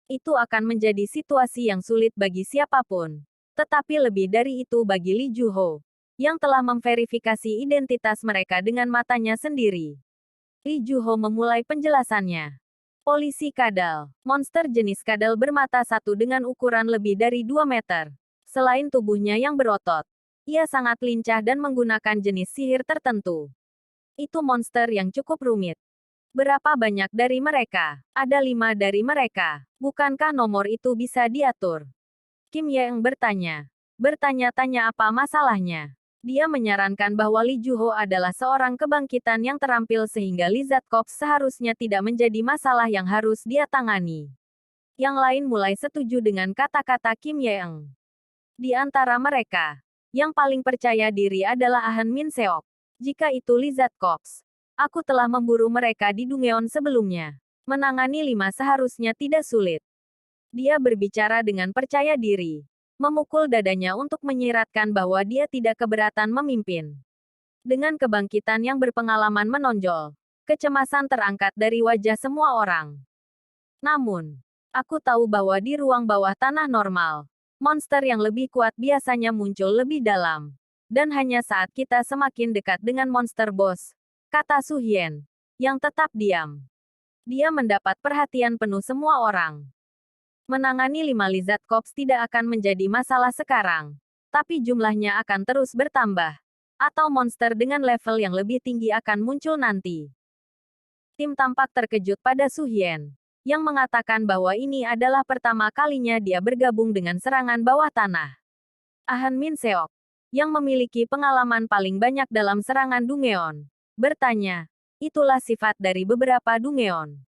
Itu akan menjadi situasi yang sulit bagi siapapun. Tetapi lebih dari itu bagi Li Juho, yang telah memverifikasi identitas mereka dengan matanya sendiri. Li Juho memulai penjelasannya. Polisi kadal. Monster jenis kadal bermata satu dengan ukuran lebih dari 2 meter. Selain tubuhnya yang berotot, ia sangat lincah dan menggunakan jenis sihir tertentu. Itu monster yang cukup rumit. Berapa banyak dari mereka? Ada 5 dari mereka. Bukankah nomor itu bisa diatur? Kim Yang bertanya. Bertanya-tanya apa masalahnya. Dia menyarankan bahwa Li Juho adalah seorang kebangkitan yang terampil sehingga Lizard Corps seharusnya tidak menjadi masalah yang harus dia tangani. Yang lain mulai setuju dengan kata-kata Kim Yang. Di antara mereka, yang paling percaya diri adalah Ah Han Min Seok. Jika itu Lizard Corps, aku telah memburu mereka di Dungeon sebelumnya. Menangani 5 seharusnya tidak sulit. Dia berbicara dengan percaya diri. Memukul dadanya untuk menyiratkan bahwa dia tidak keberatan memimpin. Dengan kebangkitan yang berpengalaman menonjol, kecemasan terangkat dari wajah semua orang. Namun, aku tahu bahwa di ruang bawah tanah normal, monster yang lebih kuat biasanya muncul lebih dalam. Dan hanya saat kita semakin dekat dengan monster bos, kata Su Hien, yang tetap diam. Dia mendapat perhatian penuh semua orang. Menangani 5 Lizard Corps tidak akan menjadi masalah sekarang. Tapi jumlahnya akan terus bertambah. Atau monster dengan level yang lebih tinggi akan muncul nanti. Tim tampak terkejut pada Su Hien, yang mengatakan bahwa ini adalah pertama kalinya dia bergabung dengan serangan bawah tanah. Ah Han Min Seok, yang memiliki pengalaman paling banyak dalam serangan Dungeon, bertanya, itulah sifat dari beberapa Dungeon.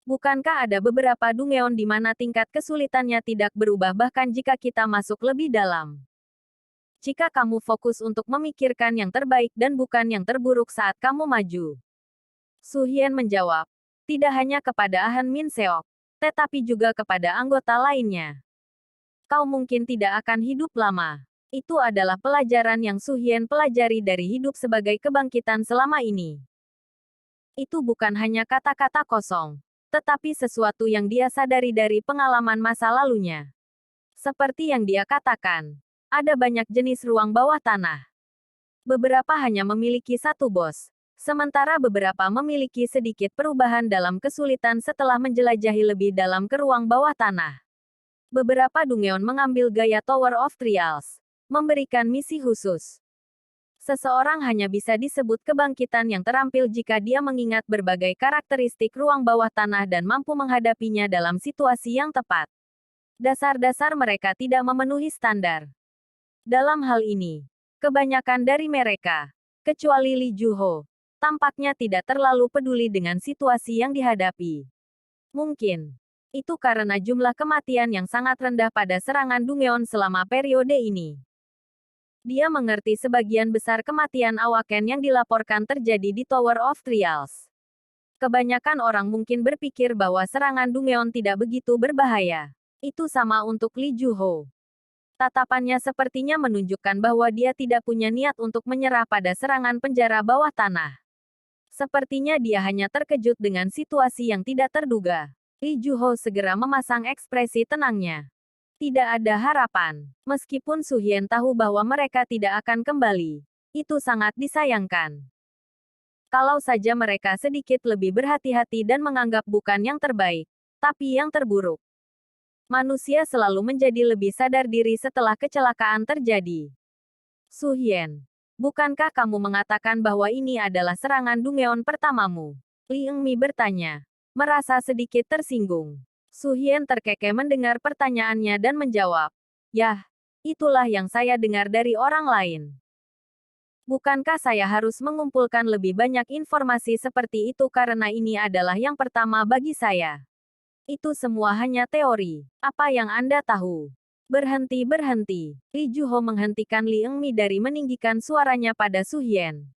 Bukankah ada beberapa Dungeon di mana tingkat kesulitannya tidak berubah bahkan jika kita masuk lebih dalam? Jika kamu fokus untuk memikirkan yang terbaik dan bukan yang terburuk saat kamu maju. Su Hien menjawab, tidak hanya kepada Ah Han Min Seok, tetapi juga kepada anggota lainnya. Kau mungkin tidak akan hidup lama. Itu adalah pelajaran yang Su Hien pelajari dari hidup sebagai kebangkitan selama ini. Itu bukan hanya kata-kata kosong, tetapi sesuatu yang dia sadari dari pengalaman masa lalunya. Seperti yang dia katakan, ada banyak jenis ruang bawah tanah. Beberapa hanya memiliki satu bos, sementara beberapa memiliki sedikit perubahan dalam kesulitan setelah menjelajahi lebih dalam ke ruang bawah tanah. Beberapa Dungeon mengambil gaya Tower of Trials, memberikan misi khusus. Seseorang hanya bisa disebut kebangkitan yang terampil jika dia mengingat berbagai karakteristik ruang bawah tanah dan mampu menghadapinya dalam situasi yang tepat. Dasar-dasar mereka tidak memenuhi standar. Dalam hal ini, kebanyakan dari mereka, kecuali Li Juho, tampaknya tidak terlalu peduli dengan situasi yang dihadapi. Mungkin, itu karena jumlah kematian yang sangat rendah pada serangan Dungeon selama periode ini. Dia mengerti sebagian besar kematian Awaken yang dilaporkan terjadi di Tower of Trials. Kebanyakan orang mungkin berpikir bahwa serangan Dungeon tidak begitu berbahaya. Itu sama untuk Li Juho. Tatapannya sepertinya menunjukkan bahwa dia tidak punya niat untuk menyerah pada serangan penjara bawah tanah. Sepertinya dia hanya terkejut dengan situasi yang tidak terduga. Li Juho segera memasang ekspresi tenangnya. Tidak ada harapan. Meskipun Su Hien tahu bahwa mereka tidak akan kembali. Itu sangat disayangkan. Kalau saja mereka sedikit lebih berhati-hati dan menganggap bukan yang terbaik, tapi yang terburuk. Manusia selalu menjadi lebih sadar diri setelah kecelakaan terjadi. Su Hien, bukankah kamu mengatakan bahwa ini adalah serangan Dungeon pertamamu? Li Engmi bertanya, merasa sedikit tersinggung. Su Hien terkekeh mendengar pertanyaannya dan menjawab, "Yah, itulah yang saya dengar dari orang lain. Bukankah saya harus mengumpulkan lebih banyak informasi seperti itu karena ini adalah yang pertama bagi saya? Itu semua hanya teori. Apa yang Anda tahu?" Berhenti. Li Juho menghentikan Li Engmi dari meninggikan suaranya pada Su Hien.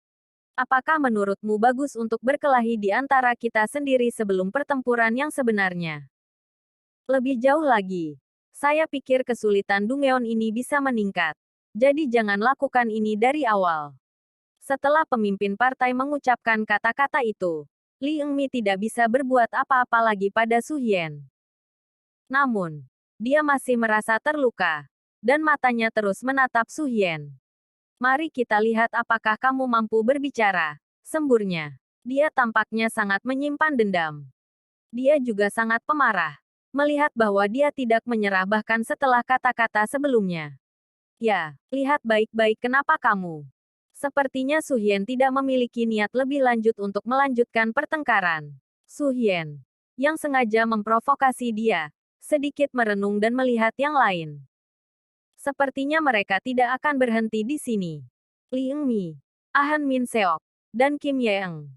Apakah menurutmu bagus untuk berkelahi di antara kita sendiri sebelum pertempuran yang sebenarnya? Lebih jauh lagi, saya pikir kesulitan Dungeon ini bisa meningkat. Jadi jangan lakukan ini dari awal. Setelah pemimpin partai mengucapkan kata-kata itu, Li Engmi tidak bisa berbuat apa-apa lagi pada Su Hien. Namun, dia masih merasa terluka, dan matanya terus menatap Su Hien. Mari kita lihat apakah kamu mampu berbicara, semburnya. Dia tampaknya sangat menyimpan dendam. Dia juga sangat pemarah, melihat bahwa dia tidak menyerah bahkan setelah kata-kata sebelumnya. Ya, lihat baik-baik kenapa kamu. Sepertinya Su Hien tidak memiliki niat lebih lanjut untuk melanjutkan pertengkaran. Su Hien, yang sengaja memprovokasi dia, sedikit merenung dan melihat yang lain. Sepertinya mereka tidak akan berhenti di sini. Li Engmi, Han Min Seok, dan Kim Yeeng.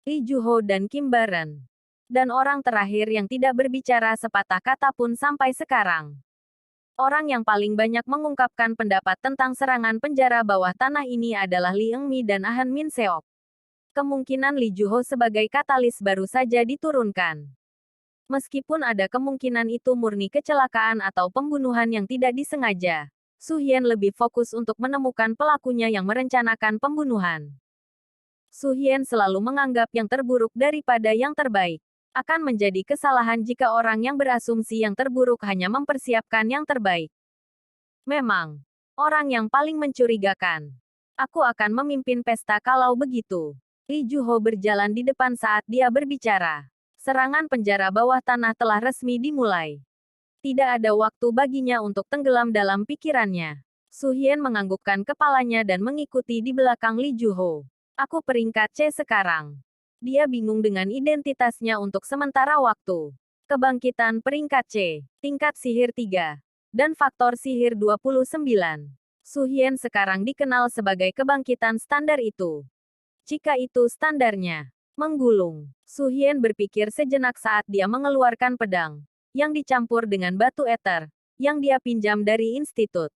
Lee Juho dan Kim Baran. Dan orang terakhir yang tidak berbicara sepatah kata pun sampai sekarang. Orang yang paling banyak mengungkapkan pendapat tentang serangan penjara bawah tanah ini adalah Li Engmi dan Han Min Seok. Kemungkinan Lee Juho sebagai katalis baru saja diturunkan. Meskipun ada kemungkinan itu murni kecelakaan atau pembunuhan yang tidak disengaja, Su Hien lebih fokus untuk menemukan pelakunya yang merencanakan pembunuhan. Su Hien selalu menganggap yang terburuk daripada yang terbaik. Akan menjadi kesalahan jika orang yang berasumsi yang terburuk hanya mempersiapkan yang terbaik. Memang, orang yang paling mencurigakan. Aku akan memimpin pesta kalau begitu. Lee Juho berjalan di depan saat dia berbicara. Serangan penjara bawah tanah telah resmi dimulai. Tidak ada waktu baginya untuk tenggelam dalam pikirannya. Su Hien menganggukkan kepalanya dan mengikuti di belakang Lee Juho. Aku peringkat C sekarang. Dia bingung dengan identitasnya untuk sementara waktu. Kebangkitan peringkat C, tingkat sihir 3, dan faktor sihir 29. Su Hien sekarang dikenal sebagai kebangkitan standar itu. Jika itu standarnya, menggulung. Su Hien berpikir sejenak saat dia mengeluarkan pedang, yang dicampur dengan batu eter, yang dia pinjam dari institut.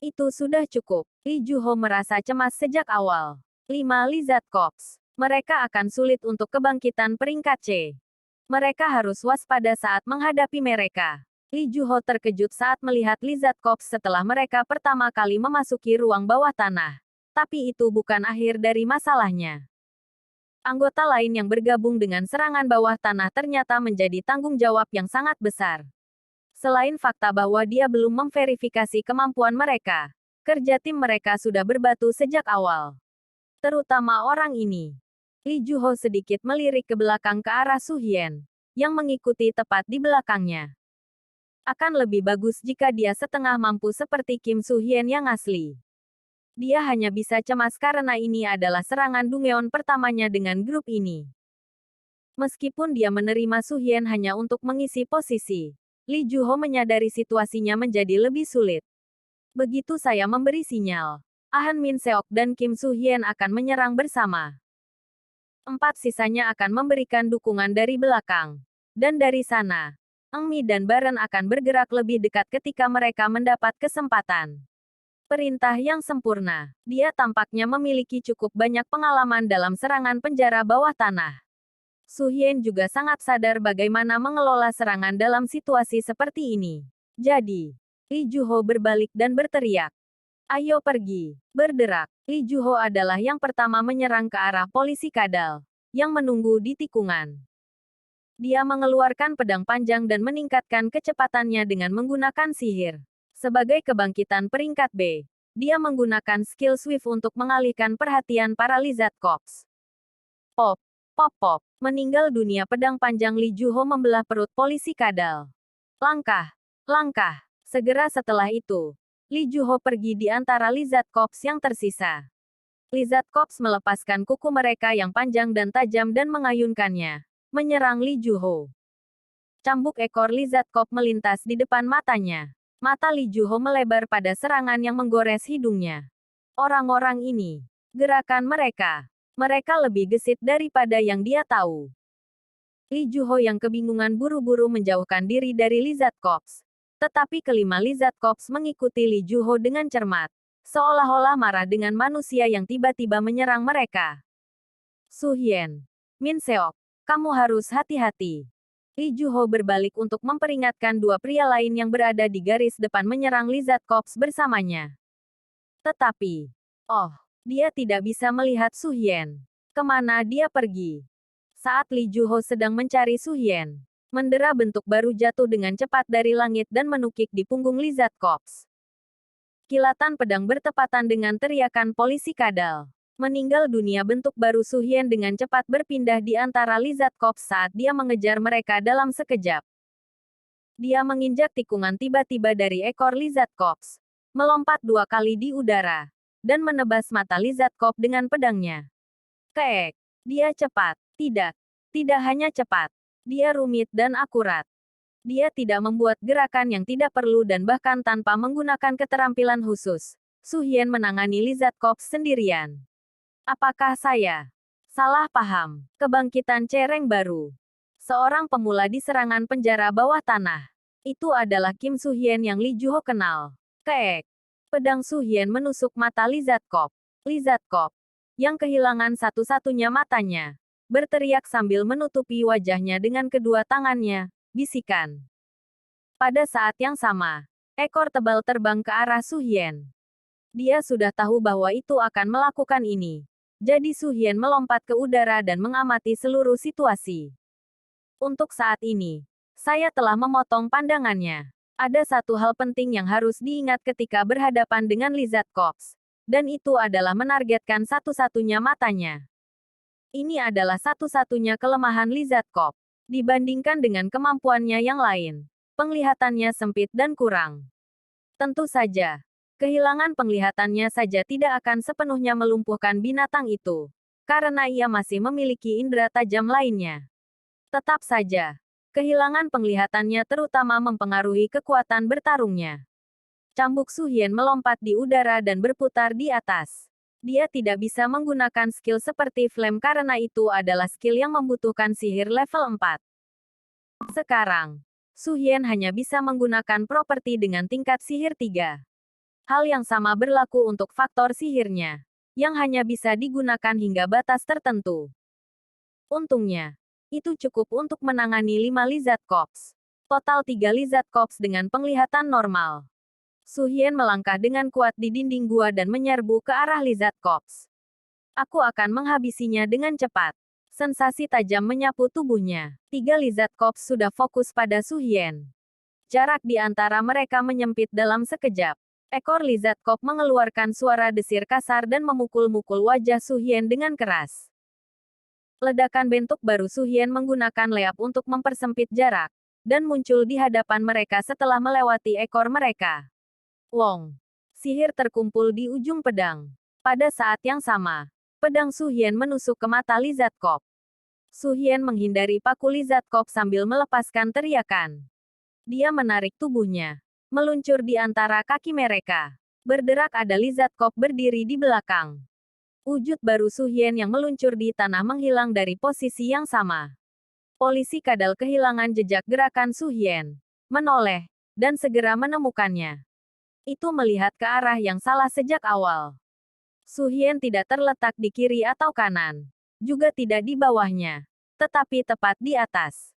Itu sudah cukup. Lee Juho merasa cemas sejak awal. 5 Lizard Corps. Mereka akan sulit untuk kebangkitan peringkat C. Mereka harus waspada saat menghadapi mereka. Lee Juho terkejut saat melihat Lizard Corps setelah mereka pertama kali memasuki ruang bawah tanah. Tapi itu bukan akhir dari masalahnya. Anggota lain yang bergabung dengan serangan bawah tanah ternyata menjadi tanggung jawab yang sangat besar. Selain fakta bahwa dia belum memverifikasi kemampuan mereka, kerja tim mereka sudah berbatu sejak awal. Terutama orang ini. Lee Juho sedikit melirik ke belakang ke arah Su Hien, yang mengikuti tepat di belakangnya. Akan lebih bagus jika dia setengah mampu seperti Kim Su Hien yang asli. Dia hanya bisa cemas karena ini adalah serangan Dungeon pertamanya dengan grup ini. Meskipun dia menerima Su Hien hanya untuk mengisi posisi, Lee Juho menyadari situasinya menjadi lebih sulit. Begitu saya memberi sinyal, Han Min Seok dan Kim Su Hien akan menyerang bersama. 4 sisanya akan memberikan dukungan dari belakang. Dan dari sana, Engmi dan Baran akan bergerak lebih dekat ketika mereka mendapat kesempatan. Perintah yang sempurna. Dia tampaknya memiliki cukup banyak pengalaman dalam serangan penjara bawah tanah. Su Hien juga sangat sadar bagaimana mengelola serangan dalam situasi seperti ini. Jadi, Lee Juho berbalik dan berteriak. Ayo pergi, berderak. Lee Juho adalah yang pertama menyerang ke arah polisi kadal, yang menunggu di tikungan. Dia mengeluarkan pedang panjang dan meningkatkan kecepatannya dengan menggunakan sihir. Sebagai kebangkitan peringkat B, dia menggunakan skill Swift untuk mengalihkan perhatian para Lizard Corps. Pop, pop, pop. Meninggal dunia pedang panjang Lee Juho membelah perut polisi kadal. Langkah, langkah. Segera setelah itu, Lee Juho pergi di antara Lizard Corps yang tersisa. Lizard Corps melepaskan kuku mereka yang panjang dan tajam dan mengayunkannya, menyerang Lee Juho. Cambuk ekor Lizard Corps melintas di depan matanya. Mata Lee Juho melebar pada serangan yang menggores hidungnya. Orang-orang ini, gerakan mereka lebih gesit daripada yang dia tahu. Lee Juho yang kebingungan buru-buru menjauhkan diri dari Lizard Corps. Tetapi kelima Lizard Corps mengikuti Lee Juho dengan cermat, seolah-olah marah dengan manusia yang tiba-tiba menyerang mereka. Su Hien, Min Seok, kamu harus hati-hati. Lee Juho berbalik untuk memperingatkan dua pria lain yang berada di garis depan menyerang Lizard Corps bersamanya. Tetapi, dia tidak bisa melihat Su Hien. Kemana dia pergi? Saat Lee Juho sedang mencari Su Hien, Mendera bentuk baru jatuh dengan cepat dari langit dan menukik di punggung Lizard Corps. Kilatan pedang bertepatan dengan teriakan polisi kadal. Meninggal dunia bentuk baru Su Hien dengan cepat berpindah di antara Lizard Corps saat dia mengejar mereka dalam sekejap. Dia menginjak tikungan tiba-tiba dari ekor Lizard Corps, melompat 2 kali di udara, dan menebas mata Lizard Corps dengan pedangnya. Keek. Dia cepat. Tidak hanya cepat. Dia rumit dan akurat. Dia tidak membuat gerakan yang tidak perlu dan bahkan tanpa menggunakan keterampilan khusus. Su Hien menangani Lizard Corps sendirian. Apakah saya salah paham? Kebangkitan cereng baru. Seorang pemula di serangan penjara bawah tanah. Itu adalah Kim Su Hien yang Li Juho kenal. Keek. Pedang Su Hien menusuk mata Lizard Corps. Lizard Corps, yang kehilangan satu-satunya matanya, berteriak sambil menutupi wajahnya dengan kedua tangannya. Bisikan. Pada saat yang sama, ekor tebal terbang ke arah Su Hien. Dia sudah tahu bahwa itu akan melakukan ini. Jadi Su Hien melompat ke udara dan mengamati seluruh situasi. Untuk saat ini, saya telah memotong pandangannya. Ada satu hal penting yang harus diingat ketika berhadapan dengan Lizard Corps, dan itu adalah menargetkan satu-satunya matanya. Ini adalah satu-satunya kelemahan Lizard Corps. Dibandingkan dengan kemampuannya yang lain, penglihatannya sempit dan kurang. Tentu saja, kehilangan penglihatannya saja tidak akan sepenuhnya melumpuhkan binatang itu, karena ia masih memiliki indera tajam lainnya. Tetap saja, kehilangan penglihatannya terutama mempengaruhi kekuatan bertarungnya. Cambuk Su Hien melompat di udara dan berputar di atas. Dia tidak bisa menggunakan skill seperti Flame karena itu adalah skill yang membutuhkan sihir level 4. Sekarang, Su Hien hanya bisa menggunakan properti dengan tingkat sihir 3. Hal yang sama berlaku untuk faktor sihirnya, yang hanya bisa digunakan hingga batas tertentu. Untungnya, itu cukup untuk menangani 5 Lizard Corps. Total 3 Lizard Corps dengan penglihatan normal. Su Hien melangkah dengan kuat di dinding gua dan menyerbu ke arah Lizard Corps. Aku akan menghabisinya dengan cepat. Sensasi tajam menyapu tubuhnya. 3 Lizard Corps sudah fokus pada Su Hien. Jarak di antara mereka menyempit dalam sekejap. Ekor Lizard Corps mengeluarkan suara desir kasar dan memukul-mukul wajah Su Hien dengan keras. Ledakan bentuk baru Su Hien menggunakan leap untuk mempersempit jarak, dan muncul di hadapan mereka setelah melewati ekor mereka. Wong. Sihir terkumpul di ujung pedang. Pada saat yang sama, pedang Su Hien menusuk ke mata Lizard Corps. Su Hien menghindari paku Lizard Corps sambil melepaskan teriakan. Dia menarik tubuhnya, meluncur di antara kaki mereka. Berderak ada Lizard Corps berdiri di belakang. Wujud baru Su Hien yang meluncur di tanah menghilang dari posisi yang sama. Polisi kadal kehilangan jejak gerakan Su Hien, menoleh, dan segera menemukannya. Itu melihat ke arah yang salah sejak awal. Su Hien tidak terletak di kiri atau kanan, juga tidak di bawahnya, tetapi tepat di atas.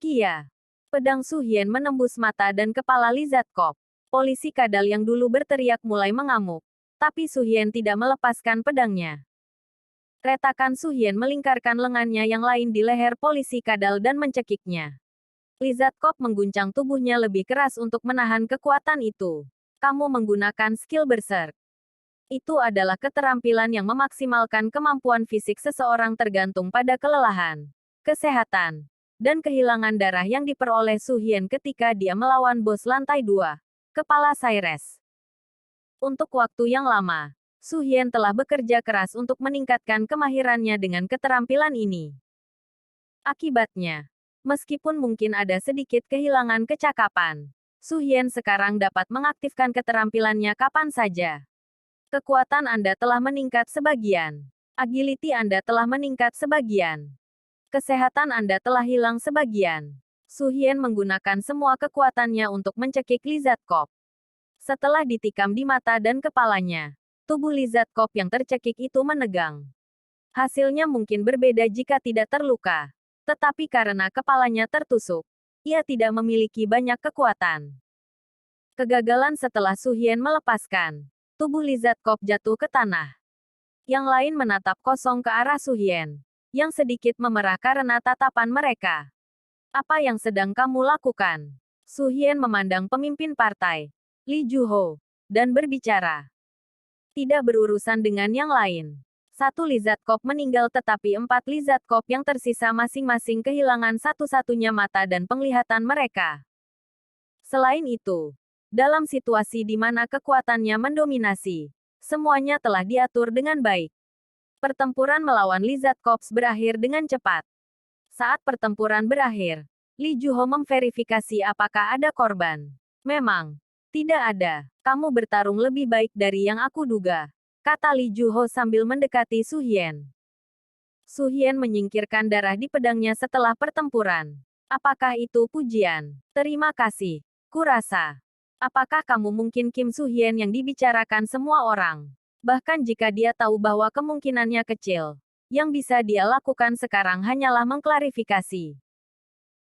Kia. Pedang Su Hien menembus mata dan kepala Lizard Corps. Polisi kadal yang dulu berteriak mulai mengamuk, tapi Su Hien tidak melepaskan pedangnya. Retakan Su Hien melingkarkan lengannya yang lain di leher polisi kadal dan mencekiknya. Lizard Corps mengguncang tubuhnya lebih keras untuk menahan kekuatan itu. Kamu menggunakan skill berserk. Itu adalah keterampilan yang memaksimalkan kemampuan fisik seseorang tergantung pada kelelahan, kesehatan, dan kehilangan darah yang diperoleh Su Hien ketika dia melawan bos lantai 2, Kepala Cyrus. Untuk waktu yang lama, Su Hien telah bekerja keras untuk meningkatkan kemahirannya dengan keterampilan ini. Akibatnya, meskipun mungkin ada sedikit kehilangan kecakapan, Su Hien sekarang dapat mengaktifkan keterampilannya kapan saja. Kekuatan Anda telah meningkat sebagian. Agility Anda telah meningkat sebagian. Kesehatan Anda telah hilang sebagian. Su Hien menggunakan semua kekuatannya untuk mencekik Lizard Corps. Setelah ditikam di mata dan kepalanya, tubuh Lizard Corps yang tercekik itu menegang. Hasilnya mungkin berbeda jika tidak terluka. Tetapi karena kepalanya tertusuk, ia tidak memiliki banyak kekuatan. Kegagalan setelah Su Hien melepaskan. Tubuh Lizard Corps jatuh ke tanah. Yang lain menatap kosong ke arah Su Hien, yang sedikit memerah karena tatapan mereka. Apa yang sedang kamu lakukan? Su Hien memandang pemimpin partai, Li Juho, dan berbicara. Tidak berurusan dengan yang lain. Satu lizard cop meninggal tetapi 4 lizard cop yang tersisa masing-masing kehilangan satu-satunya mata dan penglihatan mereka. Selain itu, dalam situasi di mana kekuatannya mendominasi, semuanya telah diatur dengan baik. Pertempuran melawan lizard corps berakhir dengan cepat. Saat pertempuran berakhir, Li Juho memverifikasi apakah ada korban. Memang, tidak ada. Kamu bertarung lebih baik dari yang aku duga, kata Li Juho sambil mendekati Su Hien. Su Hien menyingkirkan darah di pedangnya setelah pertempuran. Apakah itu pujian? Terima kasih. Kurasa. Apakah kamu mungkin Kim Su Hien yang dibicarakan semua orang? Bahkan jika dia tahu bahwa kemungkinannya kecil, yang bisa dia lakukan sekarang hanyalah mengklarifikasi.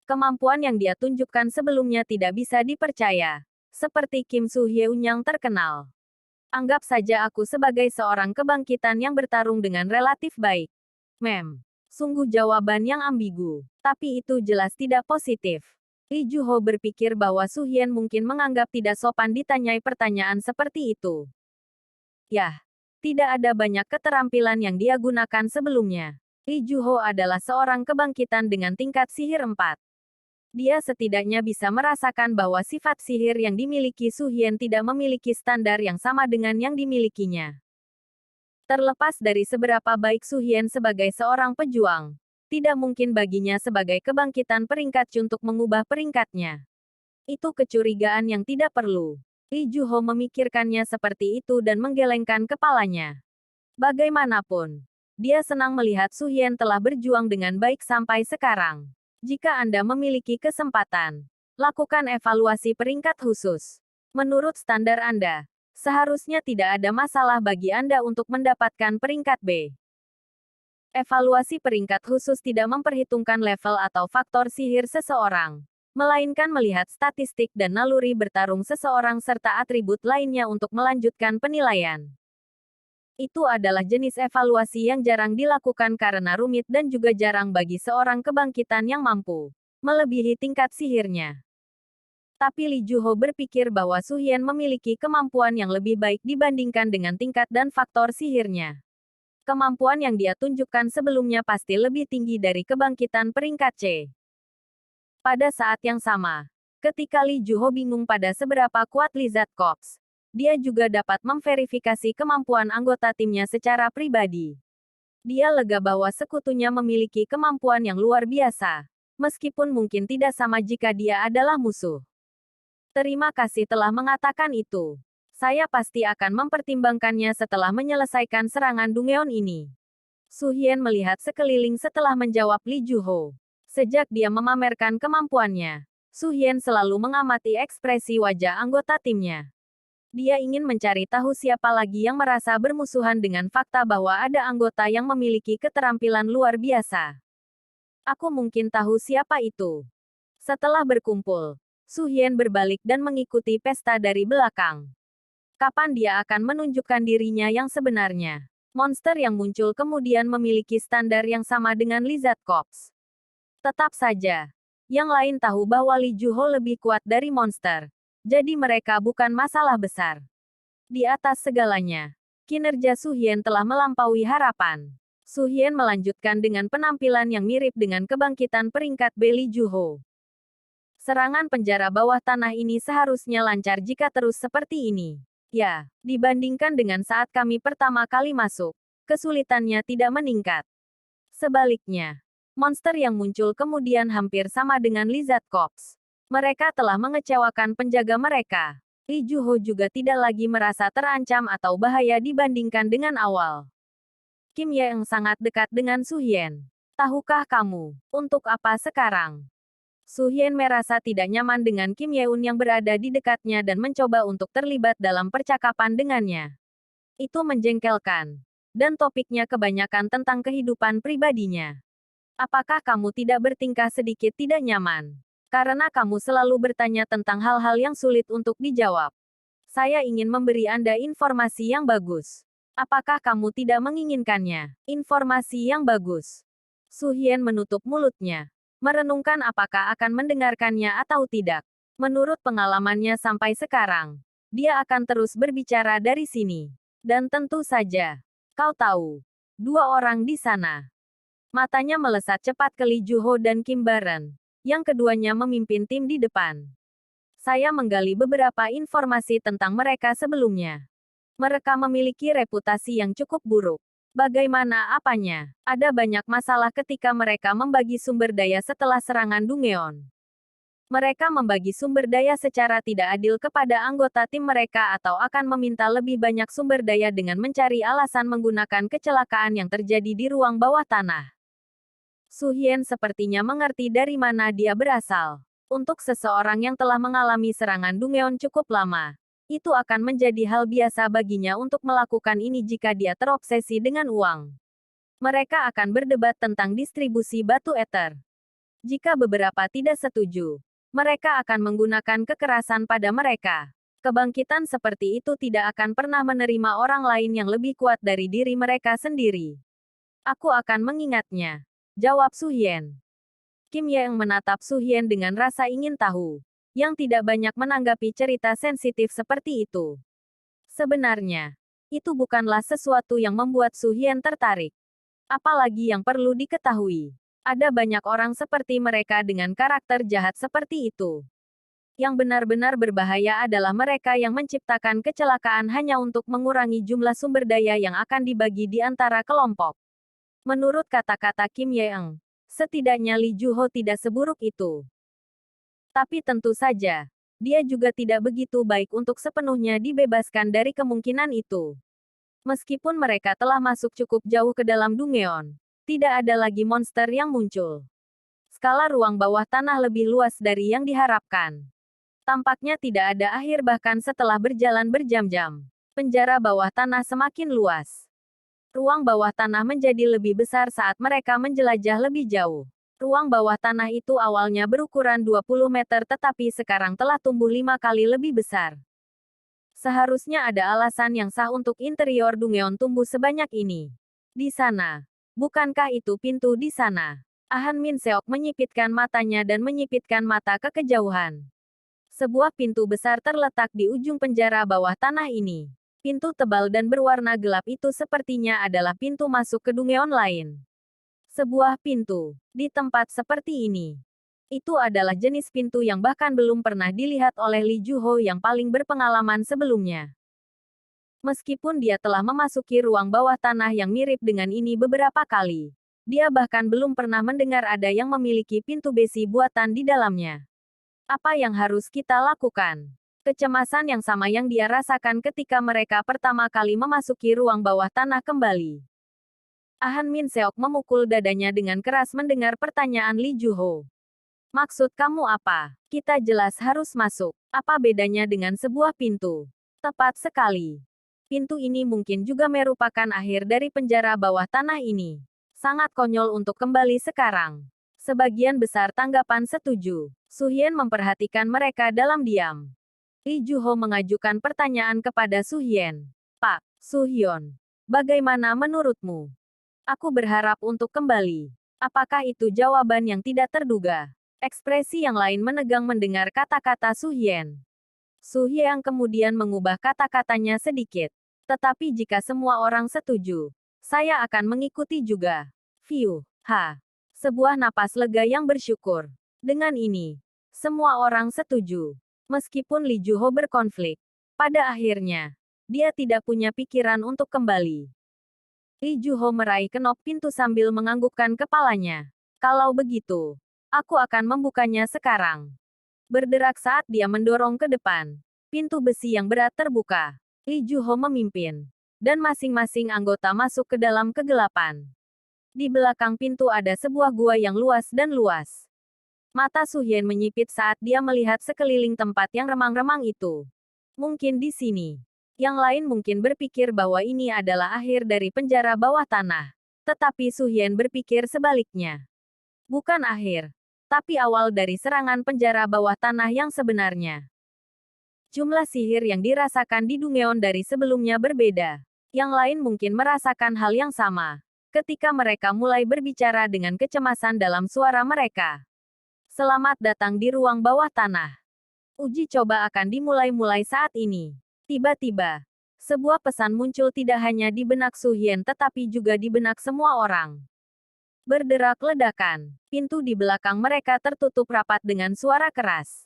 Kemampuan yang dia tunjukkan sebelumnya tidak bisa dipercaya. Seperti Kim Su Hyun yang terkenal. Anggap saja aku sebagai seorang kebangkitan yang bertarung dengan relatif baik. Sungguh jawaban yang ambigu. Tapi itu jelas tidak positif. Li Juho berpikir bahwa Su Hien mungkin menganggap tidak sopan ditanyai pertanyaan seperti itu. Yah, tidak ada banyak keterampilan yang dia gunakan sebelumnya. Li Juho adalah seorang kebangkitan dengan tingkat sihir 4. Dia setidaknya bisa merasakan bahwa sifat sihir yang dimiliki Su Hien tidak memiliki standar yang sama dengan yang dimilikinya. Terlepas dari seberapa baik Su Hien sebagai seorang pejuang, tidak mungkin baginya sebagai kebangkitan peringkat untuk mengubah peringkatnya. Itu kecurigaan yang tidak perlu. Li Juho memikirkannya seperti itu dan menggelengkan kepalanya. Bagaimanapun, dia senang melihat Su Hien telah berjuang dengan baik sampai sekarang. Jika Anda memiliki kesempatan, lakukan evaluasi peringkat khusus. Menurut standar Anda, seharusnya tidak ada masalah bagi Anda untuk mendapatkan peringkat B. Evaluasi peringkat khusus tidak memperhitungkan level atau faktor sihir seseorang, melainkan melihat statistik dan naluri bertarung seseorang serta atribut lainnya untuk melanjutkan penilaian. Itu adalah jenis evaluasi yang jarang dilakukan karena rumit dan juga jarang bagi seorang kebangkitan yang mampu melebihi tingkat sihirnya. Tapi Li Juho berpikir bahwa Su Hien memiliki kemampuan yang lebih baik dibandingkan dengan tingkat dan faktor sihirnya. Kemampuan yang dia tunjukkan sebelumnya pasti lebih tinggi dari kebangkitan peringkat C. Pada saat yang sama, ketika Li Juho bingung pada seberapa kuat Lizard Corps, dia juga dapat memverifikasi kemampuan anggota timnya secara pribadi. Dia lega bahwa sekutunya memiliki kemampuan yang luar biasa, meskipun mungkin tidak sama jika dia adalah musuh. Terima kasih telah mengatakan itu. Saya pasti akan mempertimbangkannya setelah menyelesaikan serangan Dungeon ini. Su Hien melihat sekeliling setelah menjawab Li Juho. Sejak dia memamerkan kemampuannya, Su Hien selalu mengamati ekspresi wajah anggota timnya. Dia ingin mencari tahu siapa lagi yang merasa bermusuhan dengan fakta bahwa ada anggota yang memiliki keterampilan luar biasa. Aku mungkin tahu siapa itu. Setelah berkumpul, Su Hien berbalik dan mengikuti pesta dari belakang. Kapan dia akan menunjukkan dirinya yang sebenarnya? Monster yang muncul kemudian memiliki standar yang sama dengan Lizard Corps. Tetap saja, yang lain tahu bahwa Li Juho lebih kuat dari monster. Jadi mereka bukan masalah besar. Di atas segalanya, kinerja Su Hien telah melampaui harapan. Su Hien melanjutkan dengan penampilan yang mirip dengan kebangkitan peringkat B Li Juho. Serangan penjara bawah tanah ini seharusnya lancar jika terus seperti ini. Ya, dibandingkan dengan saat kami pertama kali masuk, kesulitannya tidak meningkat. Sebaliknya, monster yang muncul kemudian hampir sama dengan Lizard Corps. Mereka telah mengecewakan penjaga mereka. Li Juho juga tidak lagi merasa terancam atau bahaya dibandingkan dengan awal. Kim Ye yang sangat dekat dengan Su Hien. Tahukah kamu, untuk apa sekarang? Su Hien merasa tidak nyaman dengan Kim Yeun yang berada di dekatnya dan mencoba untuk terlibat dalam percakapan dengannya. Itu menjengkelkan. Dan topiknya kebanyakan tentang kehidupan pribadinya. Apakah kamu tidak bertingkah sedikit tidak nyaman? Karena kamu selalu bertanya tentang hal-hal yang sulit untuk dijawab. Saya ingin memberi Anda informasi yang bagus. Apakah kamu tidak menginginkannya? Informasi yang bagus. Su Hien menutup mulutnya. merenungkan apakah akan mendengarkannya atau tidak. Menurut pengalamannya sampai sekarang, dia akan terus berbicara dari sini. Dan tentu saja, kau tahu, dua orang di sana. Matanya melesat cepat ke Lee Juho dan Kim Baran, yang keduanya memimpin tim di depan. Saya menggali beberapa informasi tentang mereka sebelumnya. Mereka memiliki reputasi yang cukup buruk. Bagaimana apanya? Ada banyak masalah ketika mereka membagi sumber daya setelah serangan Dungeon. Mereka membagi sumber daya secara tidak adil kepada anggota tim mereka atau akan meminta lebih banyak sumber daya dengan mencari alasan menggunakan kecelakaan yang terjadi di ruang bawah tanah. Su Hien sepertinya mengerti dari mana dia berasal. Untuk seseorang yang telah mengalami serangan Dungeon cukup lama, itu akan menjadi hal biasa baginya untuk melakukan ini jika dia terobsesi dengan uang. Mereka akan berdebat tentang distribusi batu ether. Jika beberapa tidak setuju, mereka akan menggunakan kekerasan pada mereka. Kebangkitan seperti itu tidak akan pernah menerima orang lain yang lebih kuat dari diri mereka sendiri. Aku akan mengingatnya, jawab Su Hien. Kim Yang menatap Su Hien dengan rasa ingin tahu, yang tidak banyak menanggapi cerita sensitif seperti itu. Sebenarnya, itu bukanlah sesuatu yang membuat Su Hien tertarik. Apalagi yang perlu diketahui. Ada banyak orang seperti mereka dengan karakter jahat seperti itu. Yang benar-benar berbahaya adalah mereka yang menciptakan kecelakaan hanya untuk mengurangi jumlah sumber daya yang akan dibagi di antara kelompok. Menurut kata-kata Kim Yeong, setidaknya Lee Juho tidak seburuk itu. Tapi tentu saja, dia juga tidak begitu baik untuk sepenuhnya dibebaskan dari kemungkinan itu. Meskipun mereka telah masuk cukup jauh ke dalam Dungeon, tidak ada lagi monster yang muncul. Skala ruang bawah tanah lebih luas dari yang diharapkan. Tampaknya tidak ada akhir bahkan setelah berjalan berjam-jam. Penjara bawah tanah semakin luas. Ruang bawah tanah menjadi lebih besar saat mereka menjelajah lebih jauh. Ruang bawah tanah itu awalnya berukuran 20 meter tetapi sekarang telah tumbuh 5 kali lebih besar. Seharusnya ada alasan yang sah untuk interior Dungeon tumbuh sebanyak ini. Di sana. Bukankah itu pintu di sana? Han Min Seok menyipitkan matanya dan menyipitkan mata ke kejauhan. Sebuah pintu besar terletak di ujung penjara bawah tanah ini. Pintu tebal dan berwarna gelap itu sepertinya adalah pintu masuk ke Dungeon lain. Sebuah pintu di tempat seperti ini. Itu adalah jenis pintu yang bahkan belum pernah dilihat oleh Lee Juho yang paling berpengalaman sebelumnya. Meskipun dia telah memasuki ruang bawah tanah yang mirip dengan ini beberapa kali, dia bahkan belum pernah mendengar ada yang memiliki pintu besi buatan di dalamnya. Apa yang harus kita lakukan? Kecemasan yang sama yang dia rasakan ketika mereka pertama kali memasuki ruang bawah tanah kembali. Han Min Seok memukul dadanya dengan keras mendengar pertanyaan Lee Juho. Maksud kamu apa? Kita jelas harus masuk. Apa bedanya dengan sebuah pintu? Tepat sekali. Pintu ini mungkin juga merupakan akhir dari penjara bawah tanah ini. Sangat konyol untuk kembali sekarang. Sebagian besar tanggapan setuju. Su Hien memperhatikan mereka dalam diam. Lee Juho mengajukan pertanyaan kepada Su Hien. Pak Su Hyun, bagaimana menurutmu? Aku berharap untuk kembali. Apakah itu jawaban yang tidak terduga? Ekspresi yang lain menegang mendengar kata-kata Su Hien. Su Hien kemudian mengubah kata-katanya sedikit. Tetapi jika semua orang setuju, saya akan mengikuti juga. Fiu, ha. Sebuah napas lega yang bersyukur. Dengan ini, semua orang setuju. Meskipun Lee Juho berkonflik, pada akhirnya, dia tidak punya pikiran untuk kembali. Lee Juho meraih kenop pintu sambil menganggukkan kepalanya. Kalau begitu, aku akan membukanya sekarang. Berderak saat dia mendorong ke depan. Pintu besi yang berat terbuka. Lee Juho memimpin. Dan masing-masing anggota masuk ke dalam kegelapan. Di belakang pintu ada sebuah gua yang luas dan luas. Mata Su Hien menyipit saat dia melihat sekeliling tempat yang remang-remang itu. Mungkin di sini. Yang lain mungkin berpikir bahwa ini adalah akhir dari penjara bawah tanah. Tetapi Su Hien berpikir sebaliknya. Bukan akhir, tapi awal dari serangan penjara bawah tanah yang sebenarnya. Jumlah sihir yang dirasakan di Dungeon dari sebelumnya berbeda. Yang lain mungkin merasakan hal yang sama. Ketika mereka mulai berbicara dengan kecemasan dalam suara mereka. Selamat datang di ruang bawah tanah. Uji coba akan dimulai saat ini. Tiba-tiba, sebuah pesan muncul tidak hanya di benak Su Hien tetapi juga di benak semua orang. Berderak ledakan. Pintu di belakang mereka tertutup rapat dengan suara keras.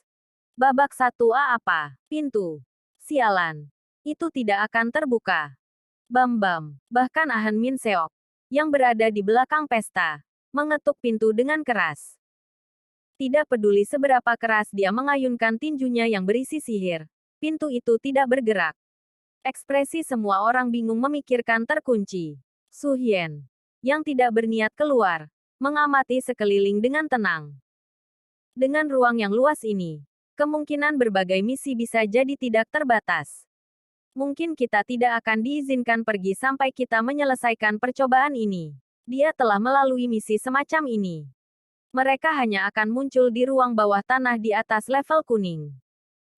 Babak 1A apa? Pintu. Sialan. Itu tidak akan terbuka. Bam-bam. Bahkan Ahan Min Seok, yang berada di belakang pesta, mengetuk pintu dengan keras. Tidak peduli seberapa keras dia mengayunkan tinjunya yang berisi sihir, pintu itu tidak bergerak. Ekspresi semua orang bingung memikirkan terkunci. Su Hien, yang tidak berniat keluar, mengamati sekeliling dengan tenang. Dengan ruang yang luas ini, kemungkinan berbagai misi bisa jadi tidak terbatas. Mungkin kita tidak akan diizinkan pergi sampai kita menyelesaikan percobaan ini. Dia telah melalui misi semacam ini. Mereka hanya akan muncul di ruang bawah tanah di atas level kuning.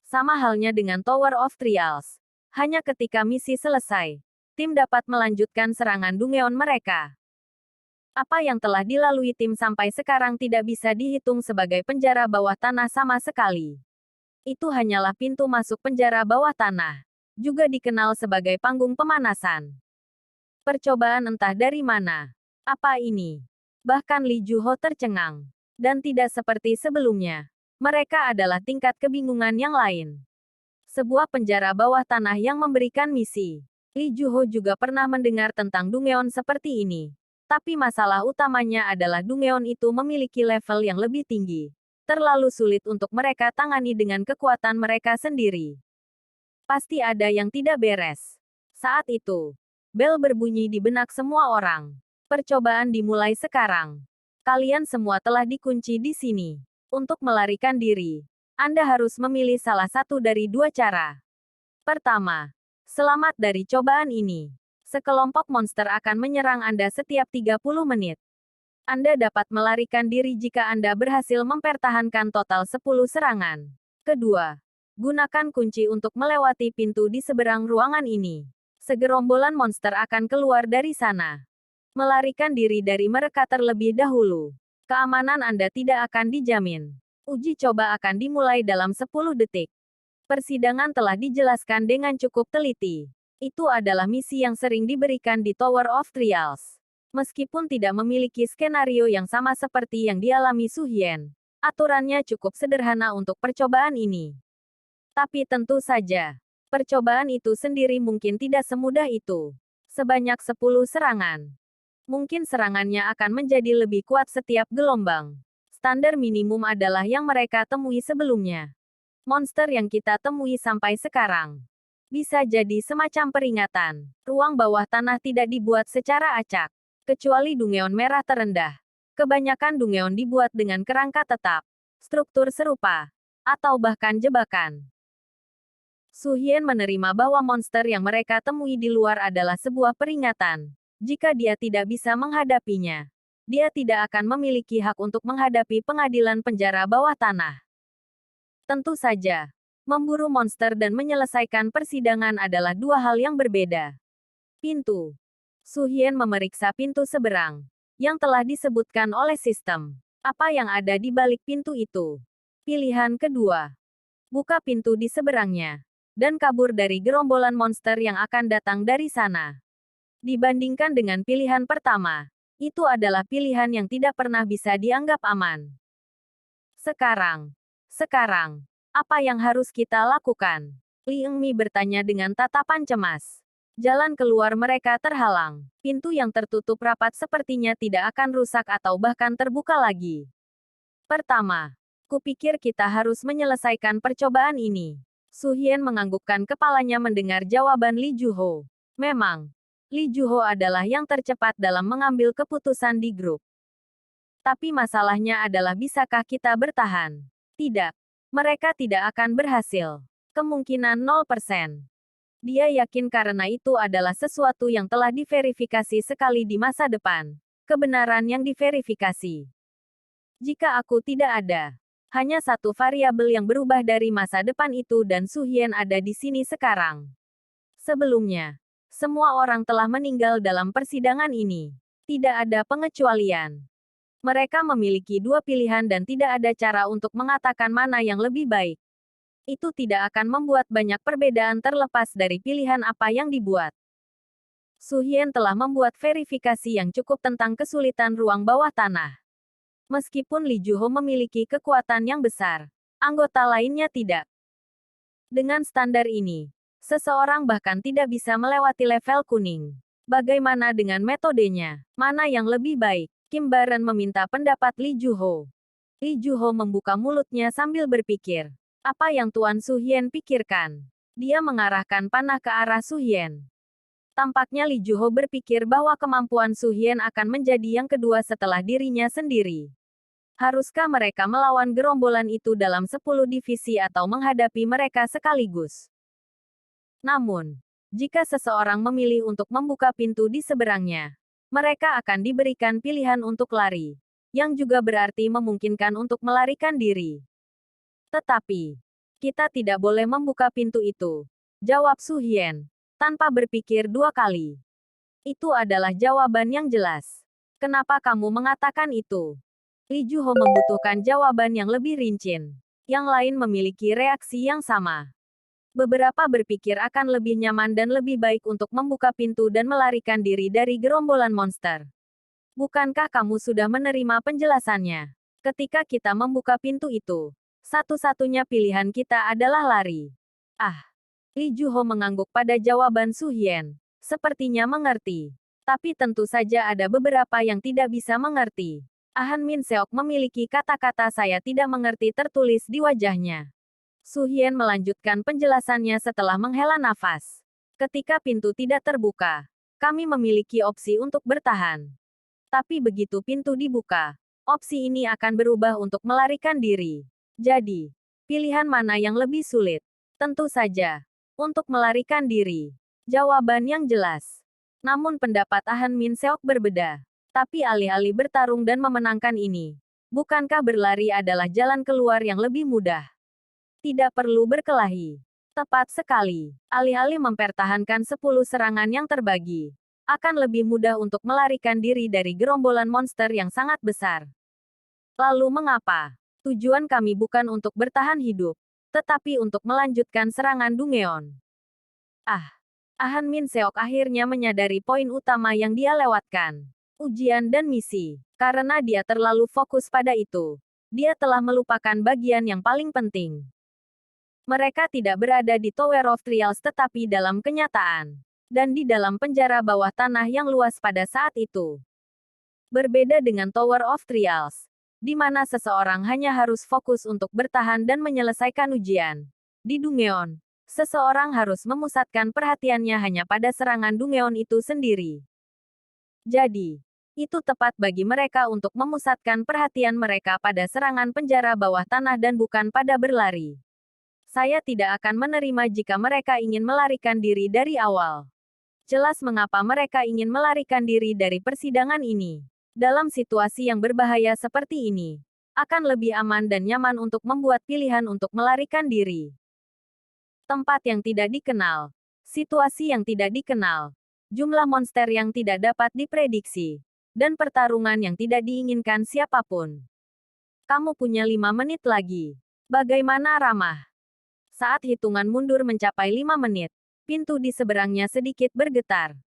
Sama halnya dengan Tower of Trials. Hanya ketika misi selesai, tim dapat melanjutkan serangan Dungeon mereka. Apa yang telah dilalui tim sampai sekarang tidak bisa dihitung sebagai penjara bawah tanah sama sekali. Itu hanyalah pintu masuk penjara bawah tanah. Juga dikenal sebagai panggung pemanasan. Percobaan entah dari mana. Apa ini? Bahkan Li Juho tercengang. Dan tidak seperti sebelumnya. Mereka adalah tingkat kebingungan yang lain. Sebuah penjara bawah tanah yang memberikan misi. Li Juho juga pernah mendengar tentang Dungeon seperti ini. Tapi masalah utamanya adalah Dungeon itu memiliki level yang lebih tinggi. Terlalu sulit untuk mereka tangani dengan kekuatan mereka sendiri. Pasti ada yang tidak beres. Saat itu, bel berbunyi di benak semua orang. Percobaan dimulai sekarang. Kalian semua telah dikunci di sini. Untuk melarikan diri, Anda harus memilih salah satu dari dua cara. Pertama, selamat dari cobaan ini. Sekelompok monster akan menyerang Anda setiap 30 menit. Anda dapat melarikan diri jika Anda berhasil mempertahankan total 10 serangan. Kedua, gunakan kunci untuk melewati pintu di seberang ruangan ini. Segerombolan monster akan keluar dari sana. Melarikan diri dari mereka terlebih dahulu. Keamanan Anda tidak akan dijamin. Uji coba akan dimulai dalam 10 detik. Persidangan telah dijelaskan dengan cukup teliti. Itu adalah misi yang sering diberikan di Tower of Trials. Meskipun tidak memiliki skenario yang sama seperti yang dialami Su Hien, aturannya cukup sederhana untuk percobaan ini. Tapi tentu saja, percobaan itu sendiri mungkin tidak semudah itu. Sebanyak 10 serangan. Mungkin serangannya akan menjadi lebih kuat setiap gelombang. Standar minimum adalah yang mereka temui sebelumnya. Monster yang kita temui sampai sekarang. Bisa jadi semacam peringatan. Ruang bawah tanah tidak dibuat secara acak. Kecuali Dungeon merah terendah. Kebanyakan Dungeon dibuat dengan kerangka tetap, struktur serupa, atau bahkan jebakan. Su Hien menerima bahwa monster yang mereka temui di luar adalah sebuah peringatan. Jika dia tidak bisa menghadapinya, dia tidak akan memiliki hak untuk menghadapi pengadilan penjara bawah tanah. Tentu saja, memburu monster dan menyelesaikan persidangan adalah dua hal yang berbeda. Pintu. Su Hien memeriksa pintu seberang, yang telah disebutkan oleh sistem. Apa yang ada di balik pintu itu? Pilihan kedua. Buka pintu di seberangnya, dan kabur dari gerombolan monster yang akan datang dari sana. Dibandingkan dengan pilihan pertama, itu adalah pilihan yang tidak pernah bisa dianggap aman. Sekarang, apa yang harus kita lakukan? Li Engmi bertanya dengan tatapan cemas. Jalan keluar mereka terhalang. Pintu yang tertutup rapat sepertinya tidak akan rusak atau bahkan terbuka lagi. Pertama, kupikir kita harus menyelesaikan percobaan ini. Su Hien menganggukkan kepalanya mendengar jawaban Li Juho. Memang, Li Juho adalah yang tercepat dalam mengambil keputusan di grup. Tapi masalahnya adalah bisakah kita bertahan? Tidak. Mereka tidak akan berhasil. Kemungkinan 0%. Dia yakin karena itu adalah sesuatu yang telah diverifikasi sekali di masa depan. Kebenaran yang diverifikasi. Jika aku tidak ada, hanya satu variabel yang berubah dari masa depan itu dan Su Hien ada di sini sekarang. Sebelumnya, semua orang telah meninggal dalam persidangan ini. Tidak ada pengecualian. Mereka memiliki dua pilihan dan tidak ada cara untuk mengatakan mana yang lebih baik. Itu tidak akan membuat banyak perbedaan terlepas dari pilihan apa yang dibuat. Su Hien telah membuat verifikasi yang cukup tentang kesulitan ruang bawah tanah. Meskipun Li Juho memiliki kekuatan yang besar, anggota lainnya tidak. Dengan standar ini, seseorang bahkan tidak bisa melewati level kuning. Bagaimana dengan metodenya? Mana yang lebih baik? Kim Baron meminta pendapat Li Juho. Li Juho membuka mulutnya sambil berpikir. Apa yang Tuan Su Hien pikirkan? Dia mengarahkan panah ke arah Su Hien. Tampaknya Li Juho berpikir bahwa kemampuan Su Hien akan menjadi yang kedua setelah dirinya sendiri. Haruskah mereka melawan gerombolan itu dalam 10 divisi atau menghadapi mereka sekaligus? Namun, jika seseorang memilih untuk membuka pintu di seberangnya, mereka akan diberikan pilihan untuk lari, yang juga berarti memungkinkan untuk melarikan diri. Tetapi, kita tidak boleh membuka pintu itu, jawab Su Hien, tanpa berpikir dua kali. Itu adalah jawaban yang jelas. Kenapa kamu mengatakan itu? Li Juho membutuhkan jawaban yang lebih rinci. Yang lain memiliki reaksi yang sama. Beberapa berpikir akan lebih nyaman dan lebih baik untuk membuka pintu dan melarikan diri dari gerombolan monster. Bukankah kamu sudah menerima penjelasannya? Ketika kita membuka pintu itu, satu-satunya pilihan kita adalah lari. Ah, Li Juho mengangguk pada jawaban Su Hien. Sepertinya mengerti. Tapi tentu saja ada beberapa yang tidak bisa mengerti. Han Min Seok memiliki kata-kata saya tidak mengerti tertulis di wajahnya. Su Hien melanjutkan penjelasannya setelah menghela nafas. Ketika pintu tidak terbuka, kami memiliki opsi untuk bertahan. Tapi begitu pintu dibuka, opsi ini akan berubah untuk melarikan diri. Jadi, pilihan mana yang lebih sulit? Tentu saja, untuk melarikan diri. Jawaban yang jelas. Namun pendapat Han Min Seok berbeda. Tapi alih-alih bertarung dan memenangkan ini, bukankah berlari adalah jalan keluar yang lebih mudah? Tidak perlu berkelahi. Tepat sekali. Alih-alih mempertahankan 10 serangan yang terbagi, akan lebih mudah untuk melarikan diri dari gerombolan monster yang sangat besar. Lalu mengapa? Tujuan kami bukan untuk bertahan hidup, tetapi untuk melanjutkan serangan Dungeon. Han Min Seok akhirnya menyadari poin utama yang dia lewatkan. Ujian dan misi. Karena dia terlalu fokus pada itu, dia telah melupakan bagian yang paling penting. Mereka tidak berada di Tower of Trials tetapi dalam kenyataan. Dan di dalam penjara bawah tanah yang luas pada saat itu. Berbeda dengan Tower of Trials, di mana seseorang hanya harus fokus untuk bertahan dan menyelesaikan ujian. Di Dungeon, seseorang harus memusatkan perhatiannya hanya pada serangan Dungeon itu sendiri. Jadi, itu tepat bagi mereka untuk memusatkan perhatian mereka pada serangan penjara bawah tanah dan bukan pada berlari. Saya tidak akan menerima jika mereka ingin melarikan diri dari awal. Jelas mengapa mereka ingin melarikan diri dari persidangan ini. Dalam situasi yang berbahaya seperti ini, akan lebih aman dan nyaman untuk membuat pilihan untuk melarikan diri. Tempat yang tidak dikenal, situasi yang tidak dikenal, jumlah monster yang tidak dapat diprediksi, dan pertarungan yang tidak diinginkan siapapun. Kamu punya 5 menit lagi. Bagaimana ramah? Saat hitungan mundur mencapai 5 menit, pintu di seberangnya sedikit bergetar.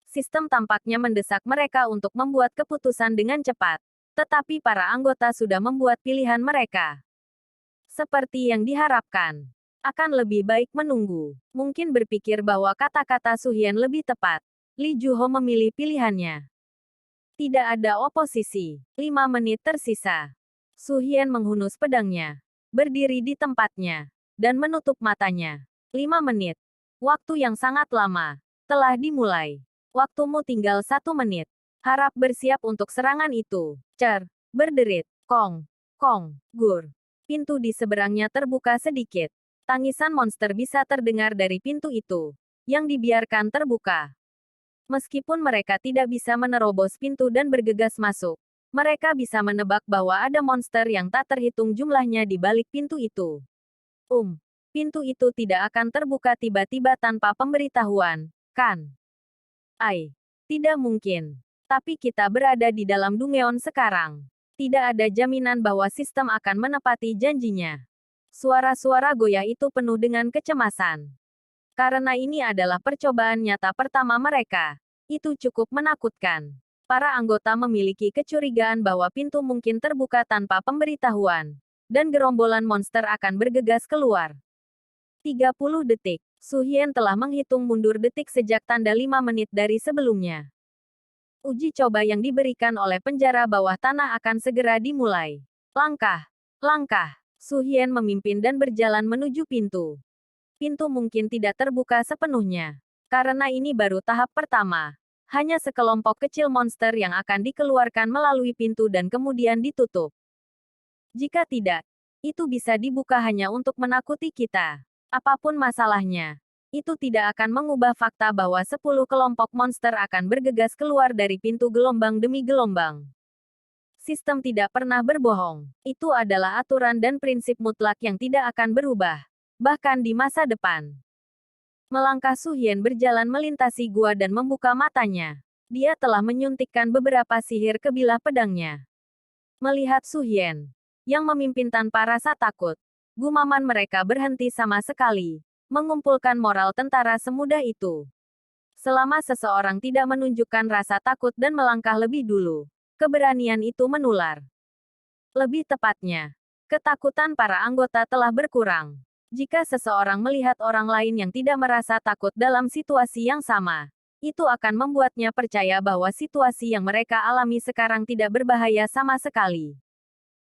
Sistem tampaknya mendesak mereka untuk membuat keputusan dengan cepat. Tetapi para anggota sudah membuat pilihan mereka. Seperti yang diharapkan. Akan lebih baik menunggu. Mungkin berpikir bahwa kata-kata Su Hien lebih tepat. Li Juho memilih pilihannya. Tidak ada oposisi. 5 menit tersisa. Su Hien menghunus pedangnya. Berdiri di tempatnya. Dan menutup matanya. 5 menit. Waktu yang sangat lama. Telah dimulai. Waktumu tinggal 1 menit. Harap bersiap untuk serangan itu. Cer. Berderit. Kong. Kong. Gur. Pintu di seberangnya terbuka sedikit. Tangisan monster bisa terdengar dari pintu itu. Yang dibiarkan terbuka. Meskipun mereka tidak bisa menerobos pintu dan bergegas masuk. Mereka bisa menebak bahwa ada monster yang tak terhitung jumlahnya di balik pintu itu. Pintu itu tidak akan terbuka tiba-tiba tanpa pemberitahuan, kan? Tidak mungkin. Tapi kita berada di dalam Dungeon sekarang. Tidak ada jaminan bahwa sistem akan menepati janjinya. Suara-suara goyah itu penuh dengan kecemasan. Karena ini adalah percobaan nyata pertama mereka. Itu cukup menakutkan. Para anggota memiliki kecurigaan bahwa pintu mungkin terbuka tanpa pemberitahuan. Dan gerombolan monster akan bergegas keluar. 30 detik. Su Hien telah menghitung mundur detik sejak tanda 5 menit dari sebelumnya. Uji coba yang diberikan oleh penjara bawah tanah akan segera dimulai. Langkah. Langkah. Su Hien memimpin dan berjalan menuju pintu. Pintu mungkin tidak terbuka sepenuhnya. Karena ini baru tahap pertama. Hanya sekelompok kecil monster yang akan dikeluarkan melalui pintu dan kemudian ditutup. Jika tidak, itu bisa dibuka hanya untuk menakuti kita. Apapun masalahnya, itu tidak akan mengubah fakta bahwa 10 kelompok monster akan bergegas keluar dari pintu gelombang demi gelombang. Sistem tidak pernah berbohong. Itu adalah aturan dan prinsip mutlak yang tidak akan berubah. Bahkan di masa depan. Melangkah Su Hien berjalan melintasi gua dan membuka matanya. Dia telah menyuntikkan beberapa sihir ke bilah pedangnya. Melihat Su Hien, yang memimpin tanpa rasa takut, gumaman mereka berhenti sama sekali. Mengumpulkan moral tentara semudah itu. Selama seseorang tidak menunjukkan rasa takut dan melangkah lebih dulu, keberanian itu menular. Lebih tepatnya, ketakutan para anggota telah berkurang. Jika seseorang melihat orang lain yang tidak merasa takut dalam situasi yang sama, itu akan membuatnya percaya bahwa situasi yang mereka alami sekarang tidak berbahaya sama sekali.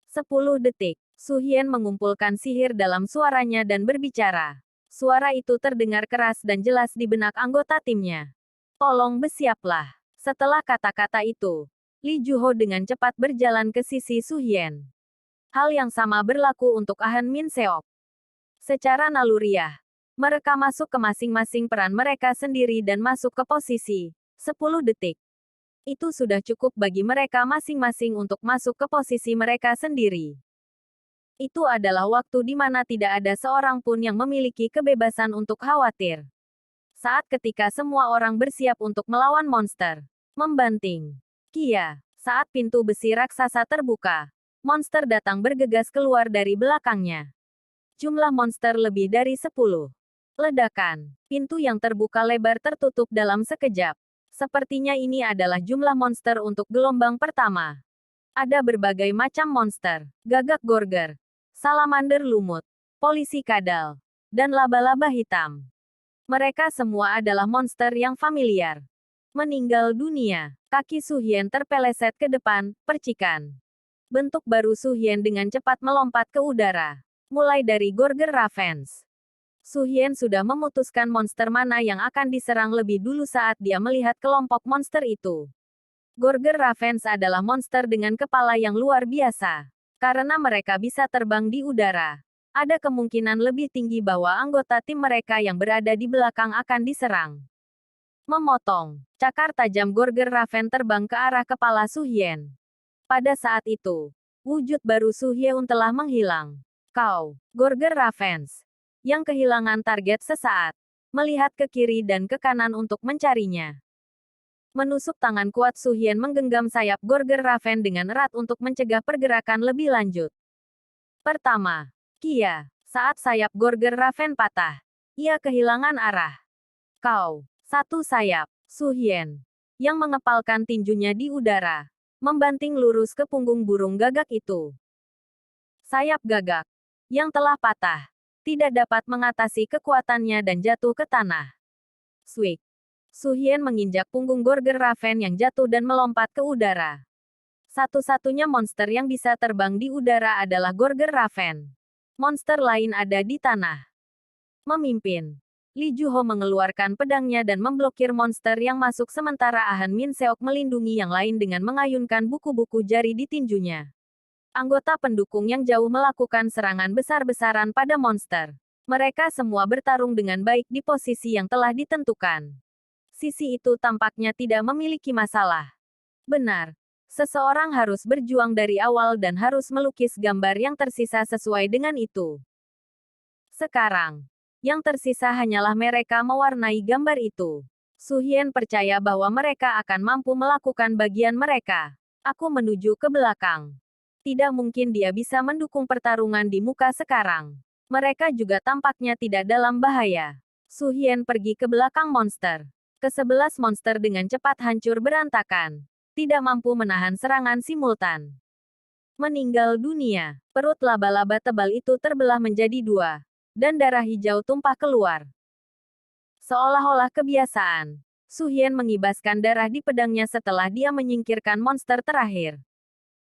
10 detik. Su Hien mengumpulkan sihir dalam suaranya dan berbicara. Suara itu terdengar keras dan jelas di benak anggota timnya. Tolong bersiaplah. Setelah kata-kata itu, Li Juho dengan cepat berjalan ke sisi Su Hien. Hal yang sama berlaku untuk Han Min Seok. Secara naluriah, mereka masuk ke masing-masing peran mereka sendiri dan masuk ke posisi 10 detik. Itu sudah cukup bagi mereka masing-masing untuk masuk ke posisi mereka sendiri. Itu adalah waktu di mana tidak ada seorang pun yang memiliki kebebasan untuk khawatir. Saat ketika semua orang bersiap untuk melawan monster. Membanting. Kia. Saat pintu besi raksasa terbuka, monster datang bergegas keluar dari belakangnya. Jumlah monster lebih dari 10. Ledakan. Pintu yang terbuka lebar tertutup dalam sekejap. Sepertinya ini adalah jumlah monster untuk gelombang pertama. Ada berbagai macam monster. Gagak gorger. Salamander lumut, polisi kadal, dan laba-laba hitam. Mereka semua adalah monster yang familiar. Meninggal dunia. Kaki Su Hien terpeleset ke depan, percikan. Bentuk baru Su Hien dengan cepat melompat ke udara. Mulai dari Gorger Ravens. Su Hien sudah memutuskan monster mana yang akan diserang lebih dulu saat dia melihat kelompok monster itu. Gorger Ravens adalah monster dengan kepala yang luar biasa. Karena mereka bisa terbang di udara, ada kemungkinan lebih tinggi bahwa anggota tim mereka yang berada di belakang akan diserang. Memotong. Cakar tajam Gorger Raven terbang ke arah kepala Su Hien. Pada saat itu, wujud baru Su Hien telah menghilang. Kau, Gorger Ravens, yang kehilangan target sesaat, melihat ke kiri dan ke kanan untuk mencarinya. Menusuk tangan kuat Su Hien menggenggam sayap Gorger Raven dengan erat untuk mencegah pergerakan lebih lanjut. Pertama, Kia. Saat sayap Gorger Raven patah, ia kehilangan arah. Kau. Satu sayap, Su Hien, yang mengepalkan tinjunya di udara, membanting lurus ke punggung burung gagak itu. Sayap gagak, yang telah patah, tidak dapat mengatasi kekuatannya dan jatuh ke tanah. Swik. Su Hien menginjak punggung Gorger Raven yang jatuh dan melompat ke udara. Satu-satunya monster yang bisa terbang di udara adalah Gorger Raven. Monster lain ada di tanah. Memimpin. Li Juho mengeluarkan pedangnya dan memblokir monster yang masuk sementara Han Min Seok melindungi yang lain dengan mengayunkan buku-buku jari di tinjunya. Anggota pendukung yang jauh melakukan serangan besar-besaran pada monster. Mereka semua bertarung dengan baik di posisi yang telah ditentukan. Sisi itu tampaknya tidak memiliki masalah. Benar. Seseorang harus berjuang dari awal dan harus melukis gambar yang tersisa sesuai dengan itu. Sekarang, yang tersisa hanyalah mereka mewarnai gambar itu. Su Hien percaya bahwa mereka akan mampu melakukan bagian mereka. Aku menuju ke belakang. Tidak mungkin dia bisa mendukung pertarungan di muka sekarang. Mereka juga tampaknya tidak dalam bahaya. Su Hien pergi ke belakang monster. Ke-11 monster dengan cepat hancur berantakan. Tidak mampu menahan serangan simultan. Meninggal dunia. Perut laba-laba tebal itu terbelah menjadi dua. Dan darah hijau tumpah keluar. Seolah-olah kebiasaan. Su Hien mengibaskan darah di pedangnya setelah dia menyingkirkan monster terakhir.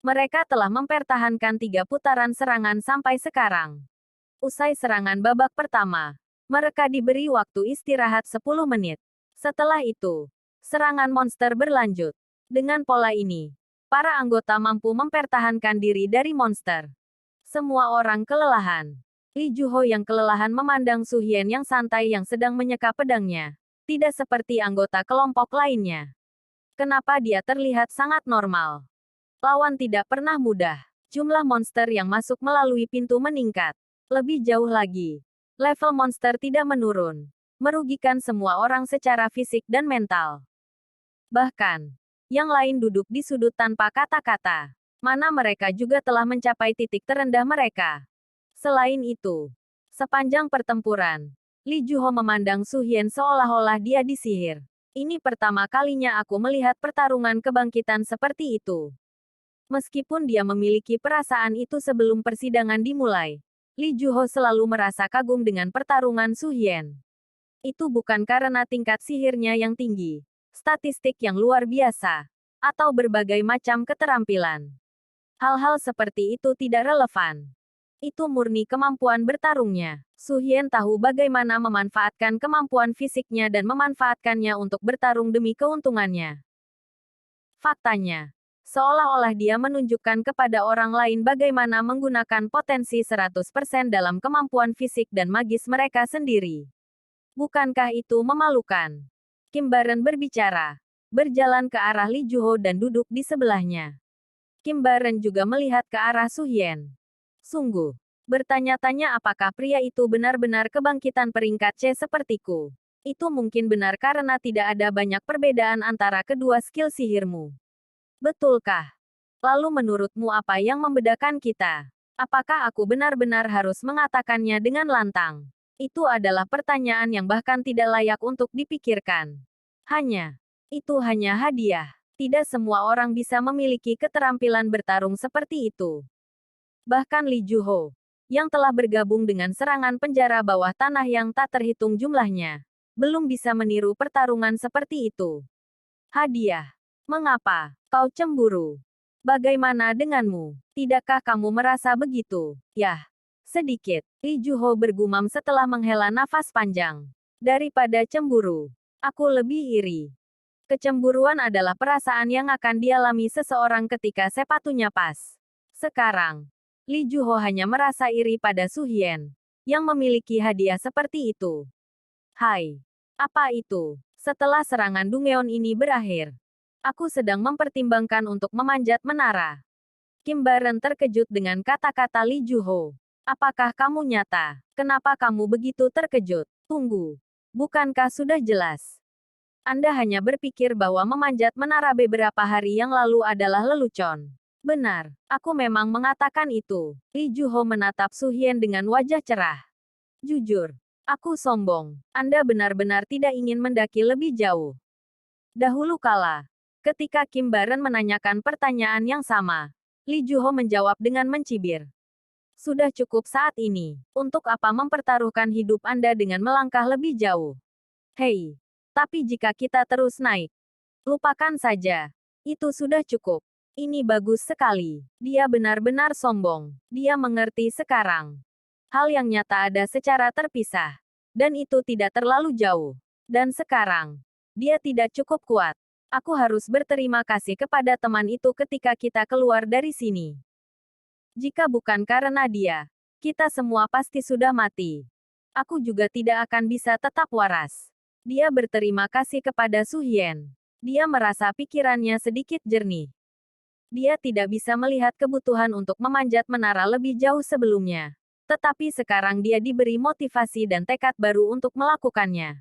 Mereka telah mempertahankan 3 putaran serangan sampai sekarang. Usai serangan babak pertama, mereka diberi waktu istirahat 10 menit. Setelah itu, serangan monster berlanjut. Dengan pola ini, para anggota mampu mempertahankan diri dari monster. Semua orang kelelahan. Li Juho yang kelelahan memandang Su Hien yang santai yang sedang menyeka pedangnya. Tidak seperti anggota kelompok lainnya. Kenapa dia terlihat sangat normal? Lawan tidak pernah mudah. Jumlah monster yang masuk melalui pintu meningkat. Lebih jauh lagi, level monster tidak menurun. Merugikan semua orang secara fisik dan mental. Bahkan, yang lain duduk di sudut tanpa kata-kata. Mana mereka juga telah mencapai titik terendah mereka. Selain itu, sepanjang pertempuran, Li Juho memandang Su Hien seolah-olah dia disihir. Ini pertama kalinya aku melihat pertarungan kebangkitan seperti itu. Meskipun dia memiliki perasaan itu sebelum persidangan dimulai, Li Juho selalu merasa kagum dengan pertarungan Su Hien. Itu bukan karena tingkat sihirnya yang tinggi, statistik yang luar biasa, atau berbagai macam keterampilan. Hal-hal seperti itu tidak relevan. Itu murni kemampuan bertarungnya. Su Hien tahu bagaimana memanfaatkan kemampuan fisiknya dan memanfaatkannya untuk bertarung demi keuntungannya. Faktanya, seolah-olah dia menunjukkan kepada orang lain bagaimana menggunakan potensi 100% dalam kemampuan fisik dan magis mereka sendiri. Bukankah itu memalukan? Kim Baren berbicara, berjalan ke arah Li Juho dan duduk di sebelahnya. Kim Baren juga melihat ke arah Su Hien. Sungguh, bertanya-tanya apakah pria itu benar-benar kebangkitan peringkat C sepertiku. Itu mungkin benar karena tidak ada banyak perbedaan antara kedua skill sihirmu. Betulkah? Lalu menurutmu apa yang membedakan kita? Apakah aku benar-benar harus mengatakannya dengan lantang? Itu adalah pertanyaan yang bahkan tidak layak untuk dipikirkan. Itu hanya hadiah. Tidak semua orang bisa memiliki keterampilan bertarung seperti itu. Bahkan Li Juho, yang telah bergabung dengan serangan penjara bawah tanah yang tak terhitung jumlahnya, belum bisa meniru pertarungan seperti itu. Hadiah. Mengapa kau cemburu? Bagaimana denganmu? Tidakkah kamu merasa begitu? Yah, sedikit. Li Juho bergumam setelah menghela nafas panjang. Daripada cemburu, aku lebih iri. Kecemburuan adalah perasaan yang akan dialami seseorang ketika sepatunya pas. Sekarang, Li Juho hanya merasa iri pada Su Hien, yang memiliki hadiah seperti itu. Hai, apa itu? Setelah serangan Dungeon ini berakhir, aku sedang mempertimbangkan untuk memanjat menara. Kim Baren terkejut dengan kata-kata Li Juho. Apakah kamu nyata? Kenapa kamu begitu terkejut? Tunggu. Bukankah sudah jelas? Anda hanya berpikir bahwa memanjat menara beberapa hari yang lalu adalah lelucon. Benar, aku memang mengatakan itu. Li Juho menatap Su Hien dengan wajah cerah. Jujur, aku sombong. Anda benar-benar tidak ingin mendaki lebih jauh. Dahulu kala, ketika Kim Baren menanyakan pertanyaan yang sama, Li Juho menjawab dengan mencibir. Sudah cukup saat ini. Untuk apa mempertaruhkan hidup Anda dengan melangkah lebih jauh? Hei, tapi jika kita terus naik, lupakan saja. Itu sudah cukup. Ini bagus sekali. Dia benar-benar sombong. Dia mengerti sekarang. Hal yang nyata ada secara terpisah. Dan itu tidak terlalu jauh. Dan sekarang, dia tidak cukup kuat. Aku harus berterima kasih kepada teman itu ketika kita keluar dari sini. Jika bukan karena dia, kita semua pasti sudah mati. Aku juga tidak akan bisa tetap waras. Dia berterima kasih kepada Su Hien. Dia merasa pikirannya sedikit jernih. Dia tidak bisa melihat kebutuhan untuk memanjat menara lebih jauh sebelumnya. Tetapi sekarang dia diberi motivasi dan tekad baru untuk melakukannya.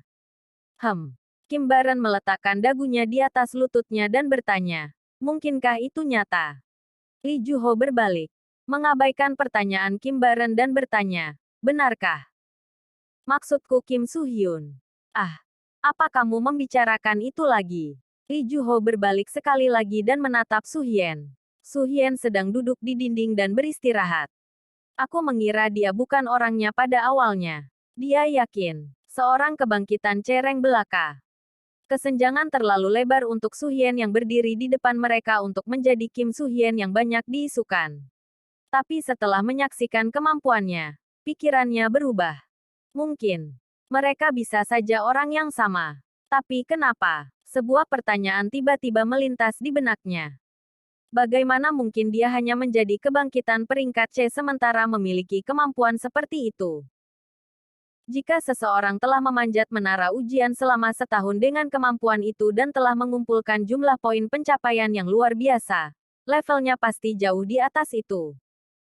Kim Baron meletakkan dagunya di atas lututnya dan bertanya, mungkinkah itu nyata? Lee Juho berbalik, mengabaikan pertanyaan Kim Baron dan bertanya, benarkah? Maksudku Kim Soo-hyun. Ah, apa kamu membicarakan itu lagi? Lee Juho berbalik sekali lagi dan menatap Soo-hyun. Soo-hyun sedang duduk di dinding dan beristirahat. Aku mengira dia bukan orangnya pada awalnya. Dia yakin, seorang kebangkitan cereng belaka. Kesenjangan terlalu lebar untuk Soo-hyun yang berdiri di depan mereka untuk menjadi Kim Soo-hyun yang banyak diisukan. Tapi setelah menyaksikan kemampuannya, pikirannya berubah. Mungkin, mereka bisa saja orang yang sama. Tapi kenapa? Sebuah pertanyaan tiba-tiba melintas di benaknya. Bagaimana mungkin dia hanya menjadi kebangkitan peringkat C sementara memiliki kemampuan seperti itu? Jika seseorang telah memanjat menara ujian selama setahun dengan kemampuan itu dan telah mengumpulkan jumlah poin pencapaian yang luar biasa, levelnya pasti jauh di atas itu.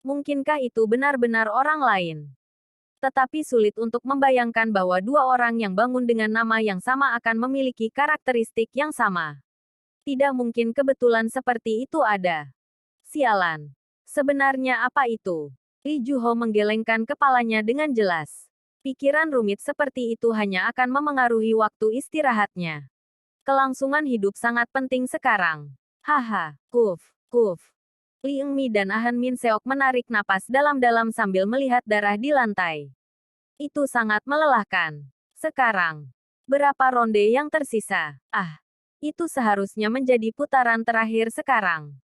Mungkinkah itu benar-benar orang lain? Tetapi sulit untuk membayangkan bahwa dua orang yang bangun dengan nama yang sama akan memiliki karakteristik yang sama. Tidak mungkin kebetulan seperti itu ada. Sialan. Sebenarnya apa itu? Lee Juho menggelengkan kepalanya dengan jelas. Pikiran rumit seperti itu hanya akan memengaruhi waktu istirahatnya. Kelangsungan hidup sangat penting sekarang. Haha, kuf. Li Engmi dan Ahan Min Seok menarik napas dalam-dalam sambil melihat darah di lantai. Itu sangat melelahkan. Sekarang, berapa ronde yang tersisa? Itu seharusnya menjadi putaran terakhir sekarang.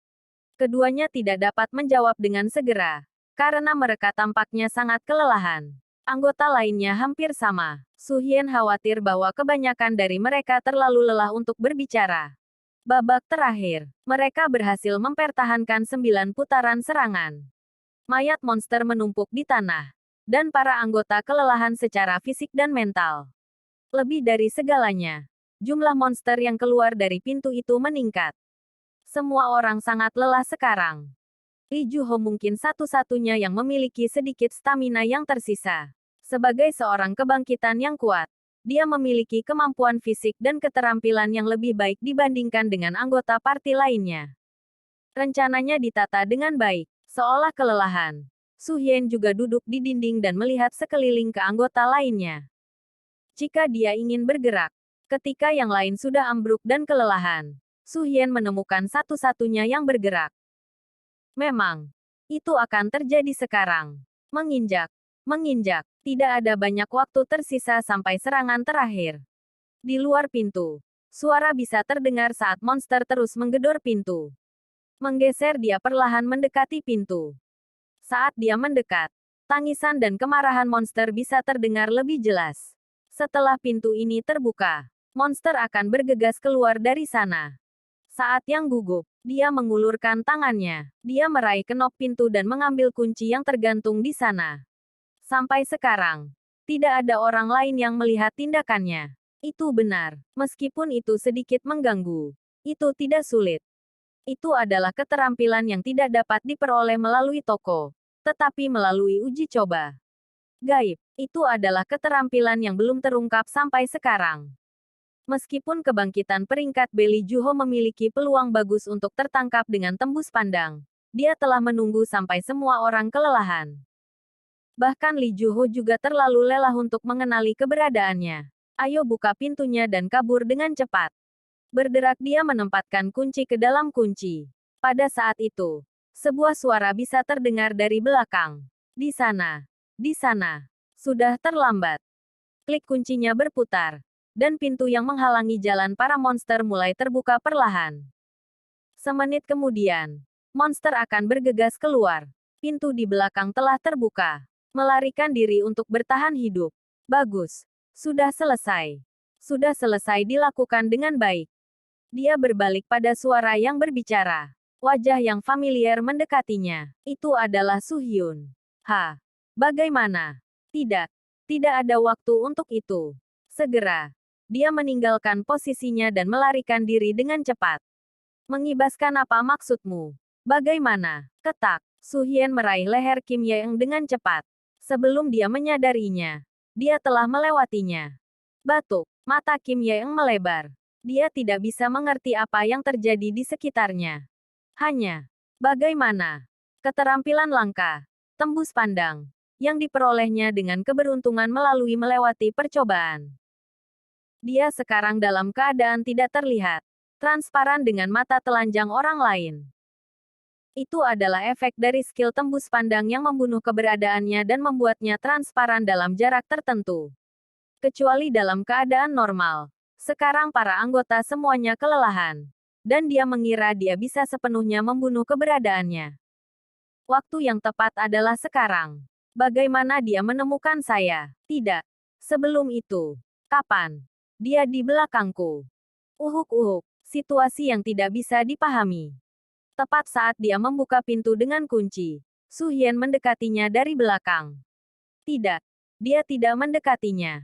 Keduanya tidak dapat menjawab dengan segera, karena mereka tampaknya sangat kelelahan. Anggota lainnya hampir sama. Soo-hyun khawatir bahwa kebanyakan dari mereka terlalu lelah untuk berbicara. Babak terakhir, mereka berhasil mempertahankan 9 putaran serangan. Mayat monster menumpuk di tanah, dan para anggota kelelahan secara fisik dan mental. Lebih dari segalanya, jumlah monster yang keluar dari pintu itu meningkat. Semua orang sangat lelah sekarang. Lee Juho mungkin satu-satunya yang memiliki sedikit stamina yang tersisa. Sebagai seorang kebangkitan yang kuat, dia memiliki kemampuan fisik dan keterampilan yang lebih baik dibandingkan dengan anggota parti lainnya. Rencananya ditata dengan baik, seolah kelelahan. Soo-hyun juga duduk di dinding dan melihat sekeliling ke anggota lainnya. Jika dia ingin bergerak, ketika yang lain sudah ambruk dan kelelahan, Soo-hyun menemukan satu-satunya yang bergerak. Memang, itu akan terjadi sekarang. Menginjak. Tidak ada banyak waktu tersisa sampai serangan terakhir. Di luar pintu, suara bisa terdengar saat monster terus menggedor pintu. Menggeser dia perlahan mendekati pintu. Saat dia mendekat, tangisan dan kemarahan monster bisa terdengar lebih jelas. Setelah pintu ini terbuka, monster akan bergegas keluar dari sana. Saat yang gugup, dia mengulurkan tangannya. Dia meraih kenop pintu dan mengambil kunci yang tergantung di sana. Sampai sekarang, tidak ada orang lain yang melihat tindakannya. Itu benar, meskipun itu sedikit mengganggu. Itu tidak sulit. Itu adalah keterampilan yang tidak dapat diperoleh melalui toko, tetapi melalui uji coba. Gaib, itu adalah keterampilan yang belum terungkap sampai sekarang. Meskipun kebangkitan peringkat Lee Juho memiliki peluang bagus untuk tertangkap dengan tembus pandang, dia telah menunggu sampai semua orang kelelahan. Bahkan Lee Juho juga terlalu lelah untuk mengenali keberadaannya. Ayo buka pintunya dan kabur dengan cepat. Berderak dia menempatkan kunci ke dalam kunci. Pada saat itu, sebuah suara bisa terdengar dari belakang. Di sana. Sudah terlambat. Klik kuncinya berputar. Dan pintu yang menghalangi jalan para monster mulai terbuka perlahan. Semenit kemudian, monster akan bergegas keluar. Pintu di belakang telah terbuka. Melarikan diri untuk bertahan hidup. Bagus. Sudah selesai. Sudah selesai dilakukan dengan baik. Dia berbalik pada suara yang berbicara. Wajah yang familiar mendekatinya. Itu adalah Soo-hyun. Bagaimana? Tidak ada waktu untuk itu. Segera. Dia meninggalkan posisinya dan melarikan diri dengan cepat. Mengibaskan apa maksudmu? Bagaimana? Ketak. Soo-hyun meraih leher Kim Yeong dengan cepat. Sebelum dia menyadarinya, dia telah melewatinya. Batuk. Mata Kim Yeong melebar. Dia tidak bisa mengerti apa yang terjadi di sekitarnya. Hanya, bagaimana? Keterampilan langka, tembus pandang, yang diperolehnya dengan keberuntungan melalui melewati percobaan. Dia sekarang dalam keadaan tidak terlihat, transparan dengan mata telanjang orang lain. Itu adalah efek dari skill tembus pandang yang membunuh keberadaannya dan membuatnya transparan dalam jarak tertentu. Kecuali dalam keadaan normal. Sekarang para anggota semuanya kelelahan. Dan dia mengira dia bisa sepenuhnya membunuh keberadaannya. Waktu yang tepat adalah sekarang. Bagaimana dia menemukan saya? Tidak. Sebelum itu. Kapan? Dia di belakangku. Uhuk-uhuk. Situasi yang tidak bisa dipahami. Tepat saat dia membuka pintu dengan kunci, Su Hien mendekatinya dari belakang. Tidak. Dia tidak mendekatinya.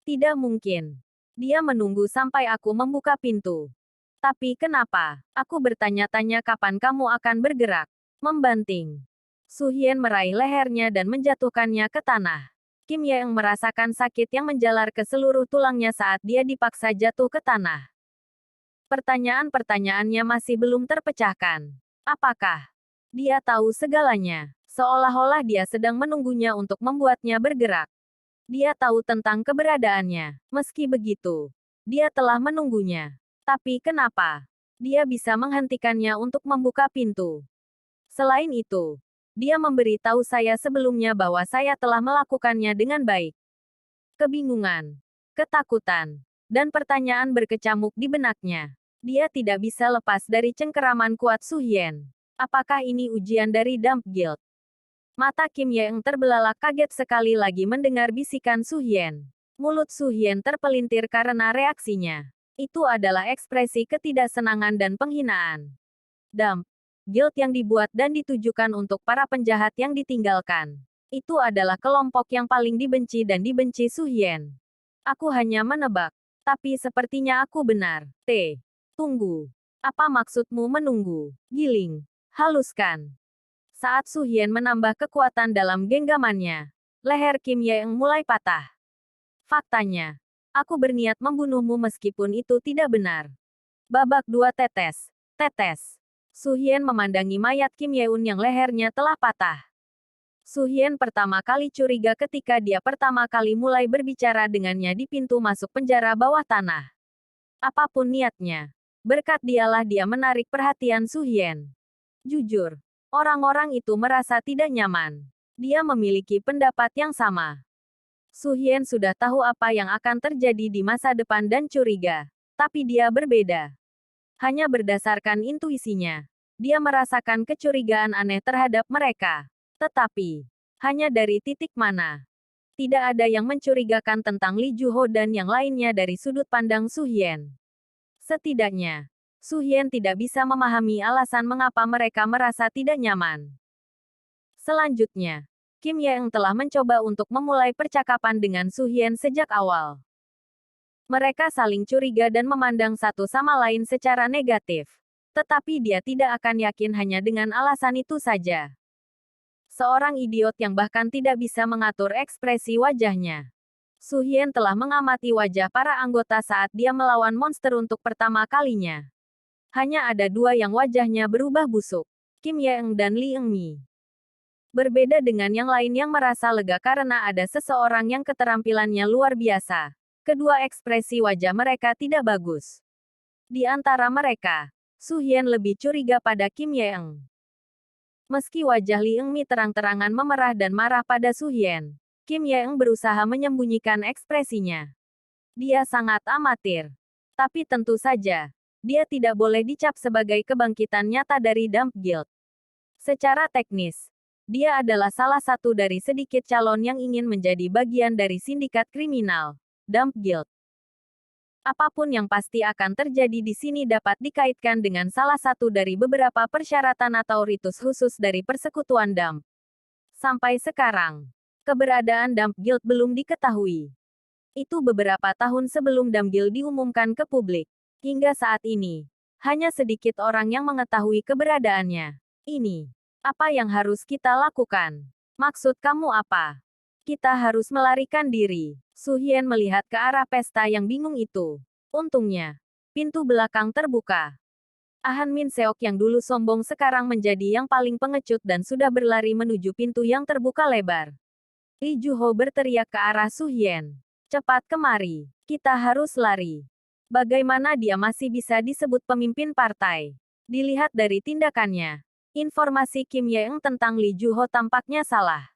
Tidak mungkin. Dia menunggu sampai aku membuka pintu. Tapi kenapa? Aku bertanya-tanya kapan kamu akan bergerak. Membanting. Su Hien meraih lehernya dan menjatuhkannya ke tanah. Kim Yeong merasakan sakit yang menjalar ke seluruh tulangnya saat dia dipaksa jatuh ke tanah. Pertanyaan-pertanyaannya masih belum terpecahkan. Apakah dia tahu segalanya? Seolah-olah dia sedang menunggunya untuk membuatnya bergerak. Dia tahu tentang keberadaannya. Meski begitu, dia telah menunggunya. Tapi kenapa? Dia bisa menghentikannya untuk membuka pintu. Selain itu, dia memberi tahu saya sebelumnya bahwa saya telah melakukannya dengan baik. Kebingungan, ketakutan, dan pertanyaan berkecamuk di benaknya. Dia tidak bisa lepas dari cengkeraman kuat Su Hien. Apakah ini ujian dari Dump Guild? Mata Kim Yeong terbelalak kaget sekali lagi mendengar bisikan Su Hien. Mulut Su Hien terpelintir karena reaksinya. Itu adalah ekspresi ketidaksenangan dan penghinaan. Dump Guild yang dibuat dan ditujukan untuk para penjahat yang ditinggalkan. Itu adalah kelompok yang paling dibenci dan dibenci Su Hien. Aku hanya menebak. Tapi sepertinya aku benar. Tunggu. Apa maksudmu menunggu? Giling. Haluskan. Saat Su Hien menambah kekuatan dalam genggamannya, leher Kim Yeong mulai patah. Faktanya, aku berniat membunuhmu meskipun itu tidak benar. Babak 2 tetes. Tetes. Su Hien memandangi mayat Kim Yeun yang lehernya telah patah. Su Hien pertama kali curiga ketika dia pertama kali mulai berbicara dengannya di pintu masuk penjara bawah tanah. Apapun niatnya, berkat dialah dia menarik perhatian Su Hien. Jujur, orang-orang itu merasa tidak nyaman. Dia memiliki pendapat yang sama. Su Hien sudah tahu apa yang akan terjadi di masa depan dan curiga. Tapi dia berbeda. Hanya berdasarkan intuisinya, dia merasakan kecurigaan aneh terhadap mereka. Tetapi, hanya dari titik mana? Tidak ada yang mencurigakan tentang Li Juho dan yang lainnya dari sudut pandang Su Hien. Setidaknya, Su Hien tidak bisa memahami alasan mengapa mereka merasa tidak nyaman. Selanjutnya, Kim Yeong telah mencoba untuk memulai percakapan dengan Su Hien sejak awal. Mereka saling curiga dan memandang satu sama lain secara negatif. Tetapi dia tidak akan yakin hanya dengan alasan itu saja. Seorang idiot yang bahkan tidak bisa mengatur ekspresi wajahnya. Su Hien telah mengamati wajah para anggota saat dia melawan monster untuk pertama kalinya. Hanya ada dua yang wajahnya berubah busuk. Kim Yeong dan Li Eungmi. Berbeda dengan yang lain yang merasa lega karena ada seseorang yang keterampilannya luar biasa. Kedua ekspresi wajah mereka tidak bagus. Di antara mereka, Su Hien lebih curiga pada Kim Yeong. Meski wajah Li Eungmi terang-terangan memerah dan marah pada Su Hien, Kim Yeong berusaha menyembunyikan ekspresinya. Dia sangat amatir. Tapi tentu saja, dia tidak boleh dicap sebagai kebangkitan nyata dari Dump Guild. Secara teknis, dia adalah salah satu dari sedikit calon yang ingin menjadi bagian dari sindikat kriminal, Dump Guild. Apapun yang pasti akan terjadi di sini dapat dikaitkan dengan salah satu dari beberapa persyaratan atau ritus khusus dari persekutuan Dump. Sampai sekarang, keberadaan Dump Guild belum diketahui. Itu beberapa tahun sebelum Dump Guild diumumkan ke publik. Hingga saat ini, hanya sedikit orang yang mengetahui keberadaannya. Ini, apa yang harus kita lakukan? Maksud kamu apa? Kita harus melarikan diri. Su Hien melihat ke arah pesta yang bingung itu. Untungnya, pintu belakang terbuka. Han Min Seok yang dulu sombong sekarang menjadi yang paling pengecut dan sudah berlari menuju pintu yang terbuka lebar. Li Juho berteriak ke arah Su Hien. Cepat kemari, kita harus lari. Bagaimana dia masih bisa disebut pemimpin partai? Dilihat dari tindakannya, informasi Kim Yeong tentang Li Juho tampaknya salah.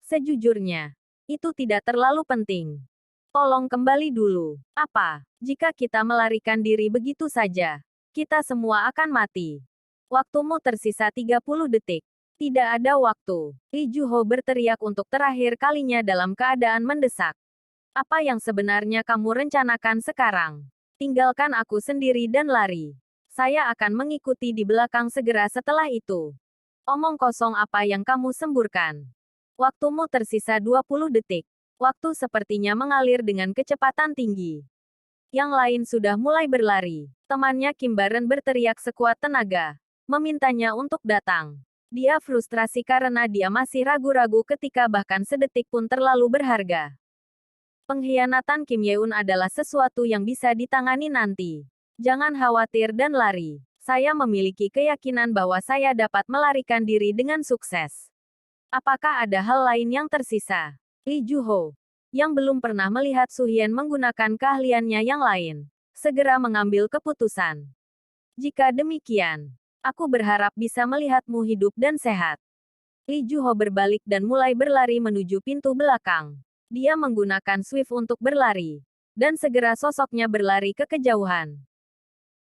Sejujurnya, itu tidak terlalu penting. Tolong kembali dulu. Apa, jika kita melarikan diri begitu saja, kita semua akan mati. Waktumu tersisa 30 detik. Tidak ada waktu. Li Juho berteriak untuk terakhir kalinya dalam keadaan mendesak. Apa yang sebenarnya kamu rencanakan sekarang? Tinggalkan aku sendiri dan lari. Saya akan mengikuti di belakang segera setelah itu. Omong kosong apa yang kamu semburkan. Waktumu tersisa 20 detik. Waktu sepertinya mengalir dengan kecepatan tinggi. Yang lain sudah mulai berlari. Temannya Kim Baren berteriak sekuat tenaga, memintanya untuk datang. Dia frustrasi karena dia masih ragu-ragu ketika bahkan sedetik pun terlalu berharga. Pengkhianatan Kim Yeun adalah sesuatu yang bisa ditangani nanti. Jangan khawatir dan lari. Saya memiliki keyakinan bahwa saya dapat melarikan diri dengan sukses. Apakah ada hal lain yang tersisa? Li Juho, yang belum pernah melihat Su Hien menggunakan keahliannya yang lain, segera mengambil keputusan. Jika demikian, aku berharap bisa melihatmu hidup dan sehat. Li Juho berbalik dan mulai berlari menuju pintu belakang. Dia menggunakan Swift untuk berlari, dan segera sosoknya berlari ke kejauhan.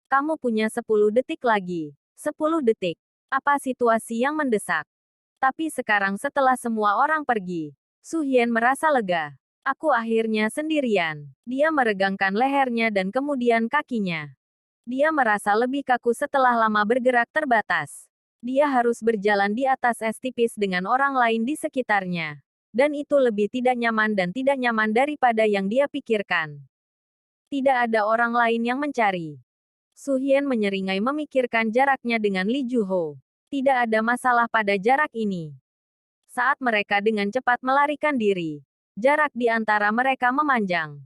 Kamu punya 10 detik lagi. 10 detik. Apa situasi yang mendesak? Tapi sekarang setelah semua orang pergi, Su Hien merasa lega. Aku akhirnya sendirian. Dia meregangkan lehernya dan kemudian kakinya. Dia merasa lebih kaku setelah lama bergerak terbatas. Dia harus berjalan di atas es tipis dengan orang lain di sekitarnya. Dan itu lebih tidak nyaman dan tidak nyaman daripada yang dia pikirkan. Tidak ada orang lain yang mencari. Su Hien menyeringai memikirkan jaraknya dengan Li Juho. Tidak ada masalah pada jarak ini. Saat mereka dengan cepat melarikan diri, jarak di antara mereka memanjang.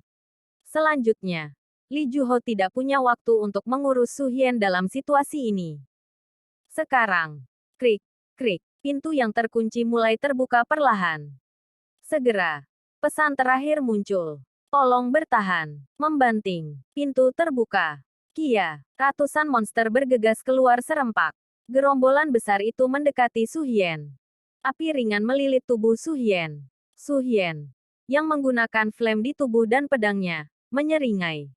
Selanjutnya, Li Juho tidak punya waktu untuk mengurus Su Hien dalam situasi ini. Sekarang, krik, krik, pintu yang terkunci mulai terbuka perlahan. Segera, pesan terakhir muncul. Tolong bertahan. Membanting. Pintu terbuka. Kia, ratusan monster bergegas keluar serempak. Gerombolan besar itu mendekati Su Hien. Api ringan melilit tubuh Su Hien. Su Hien, yang menggunakan flame di tubuh dan pedangnya, menyeringai.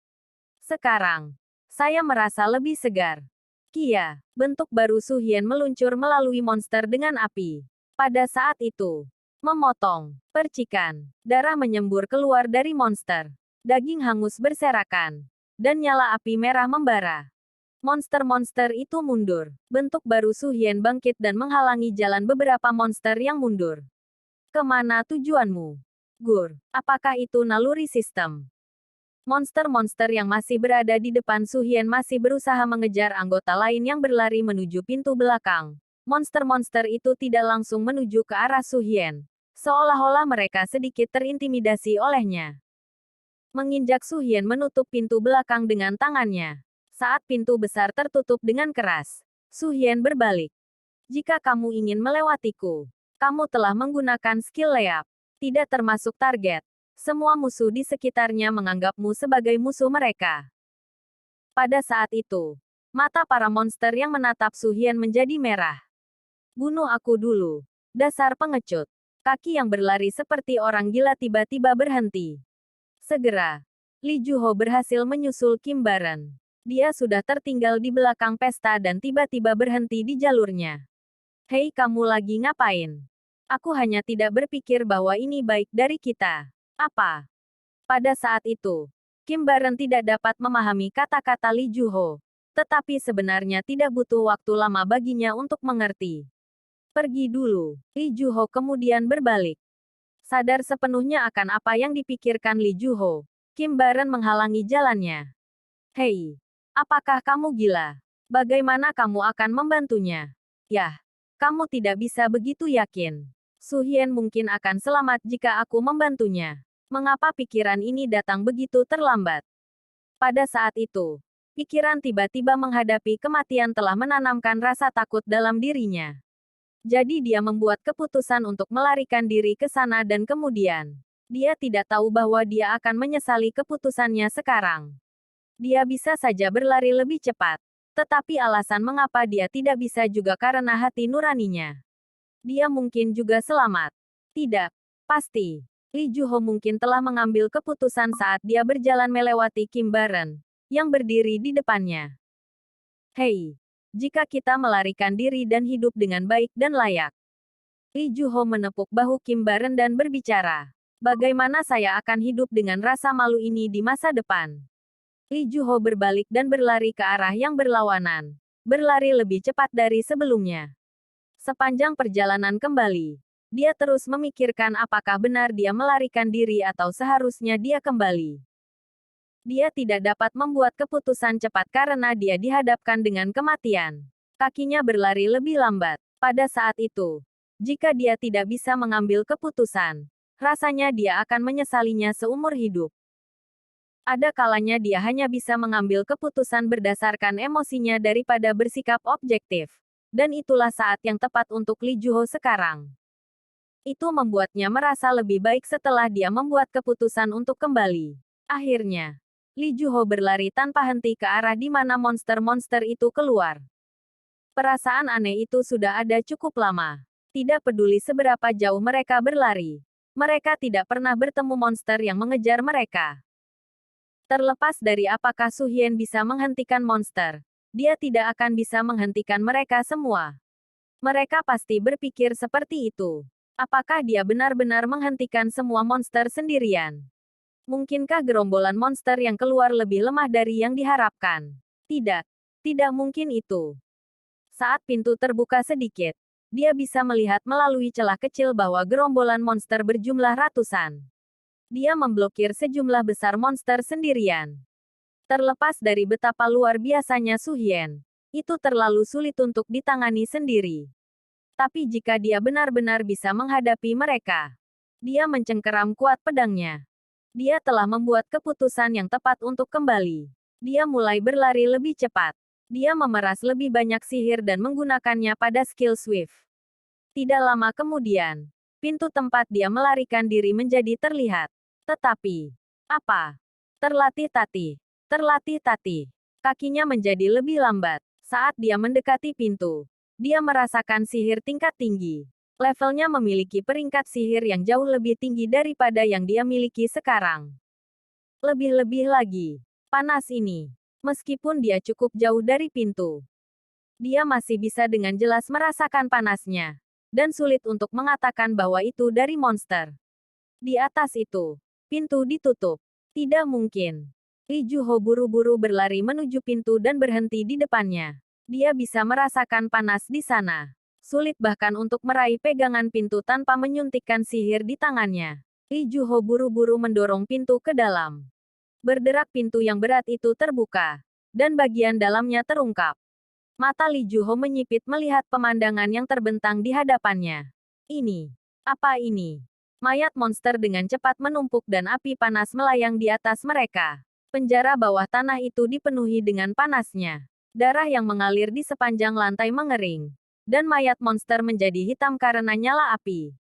Sekarang, saya merasa lebih segar. Kia, bentuk baru Su Hien meluncur melalui monster dengan api. Pada saat itu, memotong, percikan, darah menyembur keluar dari monster. Daging hangus berserakan, dan nyala api merah membara. Monster-monster itu mundur. Bentuk baru Su Hien bangkit dan menghalangi jalan beberapa monster yang mundur. Kemana tujuanmu? Gur, apakah itu naluri sistem? Monster-monster yang masih berada di depan Su Hien masih berusaha mengejar anggota lain yang berlari menuju pintu belakang. Monster-monster itu tidak langsung menuju ke arah Su Hien. Seolah-olah mereka sedikit terintimidasi olehnya. Menginjak Su Hien menutup pintu belakang dengan tangannya. Saat pintu besar tertutup dengan keras, Su Hien berbalik. Jika kamu ingin melewatiku, kamu telah menggunakan skill layup. Tidak termasuk target. Semua musuh di sekitarnya menganggapmu sebagai musuh mereka. Pada saat itu, mata para monster yang menatap Su Hien menjadi merah. Bunuh aku dulu. Dasar pengecut. Kaki yang berlari seperti orang gila tiba-tiba berhenti. Segera, Li Juho berhasil menyusul Kim Baren. Dia sudah tertinggal di belakang pesta dan tiba-tiba berhenti di jalurnya. Hei, kamu lagi ngapain? Aku hanya tidak berpikir bahwa ini baik dari kita. Apa? Pada saat itu, Kim Baren tidak dapat memahami kata-kata Li Juho. Tetapi sebenarnya tidak butuh waktu lama baginya untuk mengerti. Pergi dulu. Li Juho kemudian berbalik. Sadar sepenuhnya akan apa yang dipikirkan Li Juho, Kim Baren menghalangi jalannya. Hei, apakah kamu gila? Bagaimana kamu akan membantunya? Yah, kamu tidak bisa begitu yakin. Su Hien mungkin akan selamat jika aku membantunya. Mengapa pikiran ini datang begitu terlambat? Pada saat itu, pikiran tiba-tiba menghadapi kematian telah menanamkan rasa takut dalam dirinya. Jadi dia membuat keputusan untuk melarikan diri ke sana dan kemudian, dia tidak tahu bahwa dia akan menyesali keputusannya sekarang. Dia bisa saja berlari lebih cepat. Tetapi alasan mengapa dia tidak bisa juga karena hati nuraninya. Dia mungkin juga selamat. Tidak. Pasti. Lee Juho mungkin telah mengambil keputusan saat dia berjalan melewati Kim Baren, yang berdiri di depannya. Hei, jika kita melarikan diri dan hidup dengan baik dan layak. Lee Juho menepuk bahu Kim Baren dan berbicara. Bagaimana saya akan hidup dengan rasa malu ini di masa depan? Lee Juho berbalik dan berlari ke arah yang berlawanan. Berlari lebih cepat dari sebelumnya. Sepanjang perjalanan kembali, dia terus memikirkan apakah benar dia melarikan diri atau seharusnya dia kembali. Dia tidak dapat membuat keputusan cepat karena dia dihadapkan dengan kematian. Kakinya berlari lebih lambat. Pada saat itu, jika dia tidak bisa mengambil keputusan, rasanya dia akan menyesalinya seumur hidup. Ada kalanya dia hanya bisa mengambil keputusan berdasarkan emosinya daripada bersikap objektif. Dan itulah saat yang tepat untuk Lee Juho sekarang. Itu membuatnya merasa lebih baik setelah dia membuat keputusan untuk kembali. Akhirnya, Lee Juho berlari tanpa henti ke arah di mana monster-monster itu keluar. Perasaan aneh itu sudah ada cukup lama. Tidak peduli seberapa jauh mereka berlari. Mereka tidak pernah bertemu monster yang mengejar mereka. Terlepas dari apakah Su Hien bisa menghentikan monster, dia tidak akan bisa menghentikan mereka semua. Mereka pasti berpikir seperti itu. Apakah dia benar-benar menghentikan semua monster sendirian? Mungkinkah gerombolan monster yang keluar lebih lemah dari yang diharapkan? Tidak. Tidak mungkin itu. Saat pintu terbuka sedikit, dia bisa melihat melalui celah kecil bahwa gerombolan monster berjumlah ratusan. Dia memblokir sejumlah besar monster sendirian. Terlepas dari betapa luar biasanya Su Hien, itu terlalu sulit untuk ditangani sendiri. Tapi jika dia benar-benar bisa menghadapi mereka, dia mencengkeram kuat pedangnya. Dia telah membuat keputusan yang tepat untuk kembali. Dia mulai berlari lebih cepat. Dia memeras lebih banyak sihir dan menggunakannya pada skill Swift. Tidak lama kemudian, pintu tempat dia melarikan diri menjadi terlihat. Tetapi, apa? Terlatih-tatih. Terlatih-tatih. Kakinya menjadi lebih lambat. Saat dia mendekati pintu, dia merasakan sihir tingkat tinggi. Levelnya memiliki peringkat sihir yang jauh lebih tinggi daripada yang dia miliki sekarang. Lebih-lebih lagi, panas ini. Meskipun dia cukup jauh dari pintu, dia masih bisa dengan jelas merasakan panasnya. Dan sulit untuk mengatakan bahwa itu dari monster. Di atas itu, pintu ditutup. Tidak mungkin. Lee Juho buru-buru berlari menuju pintu dan berhenti di depannya. Dia bisa merasakan panas di sana. Sulit bahkan untuk meraih pegangan pintu tanpa menyuntikkan sihir di tangannya. Lee Juho buru-buru mendorong pintu ke dalam. Berderak pintu yang berat itu terbuka. Dan bagian dalamnya terungkap. Mata Lee Juho menyipit melihat pemandangan yang terbentang di hadapannya. Ini. Apa ini? Mayat monster dengan cepat menumpuk dan api panas melayang di atas mereka. Penjara bawah tanah itu dipenuhi dengan panasnya. Darah yang mengalir di sepanjang lantai mengering. Dan mayat monster menjadi hitam karena nyala api.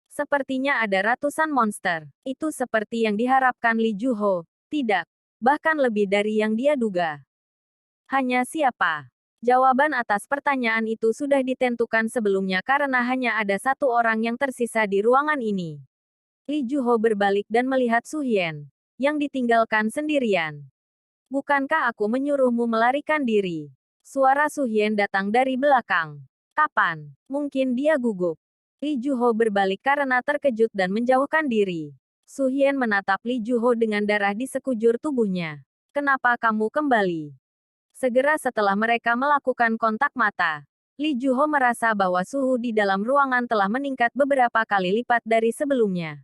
Sepertinya ada ratusan monster. Itu seperti yang diharapkan Lee Juho. Tidak. Bahkan lebih dari yang dia duga. Hanya siapa? Jawaban atas pertanyaan itu sudah ditentukan sebelumnya karena hanya ada satu orang yang tersisa di ruangan ini. Lee Juho berbalik dan melihat Su Hien, yang ditinggalkan sendirian. Bukankah aku menyuruhmu melarikan diri? Suara Su Hien datang dari belakang. Kapan? Mungkin dia gugup. Lee Juho berbalik karena terkejut dan menjauhkan diri. Su Hien menatap Lee Juho dengan darah di sekujur tubuhnya. Kenapa kamu kembali? Segera setelah mereka melakukan kontak mata, Lee Juho merasa bahwa suhu di dalam ruangan telah meningkat beberapa kali lipat dari sebelumnya.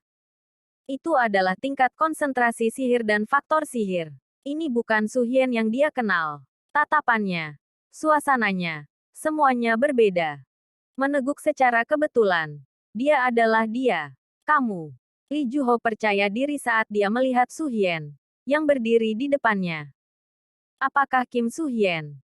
Itu adalah tingkat konsentrasi sihir dan faktor sihir. Ini bukan Su Hien yang dia kenal. Tatapannya, suasananya, semuanya berbeda. Meneguk secara kebetulan. Dia adalah dia. Kamu. Li Juho percaya diri saat dia melihat Su Hien yang berdiri di depannya. Apakah Kim Su Hien?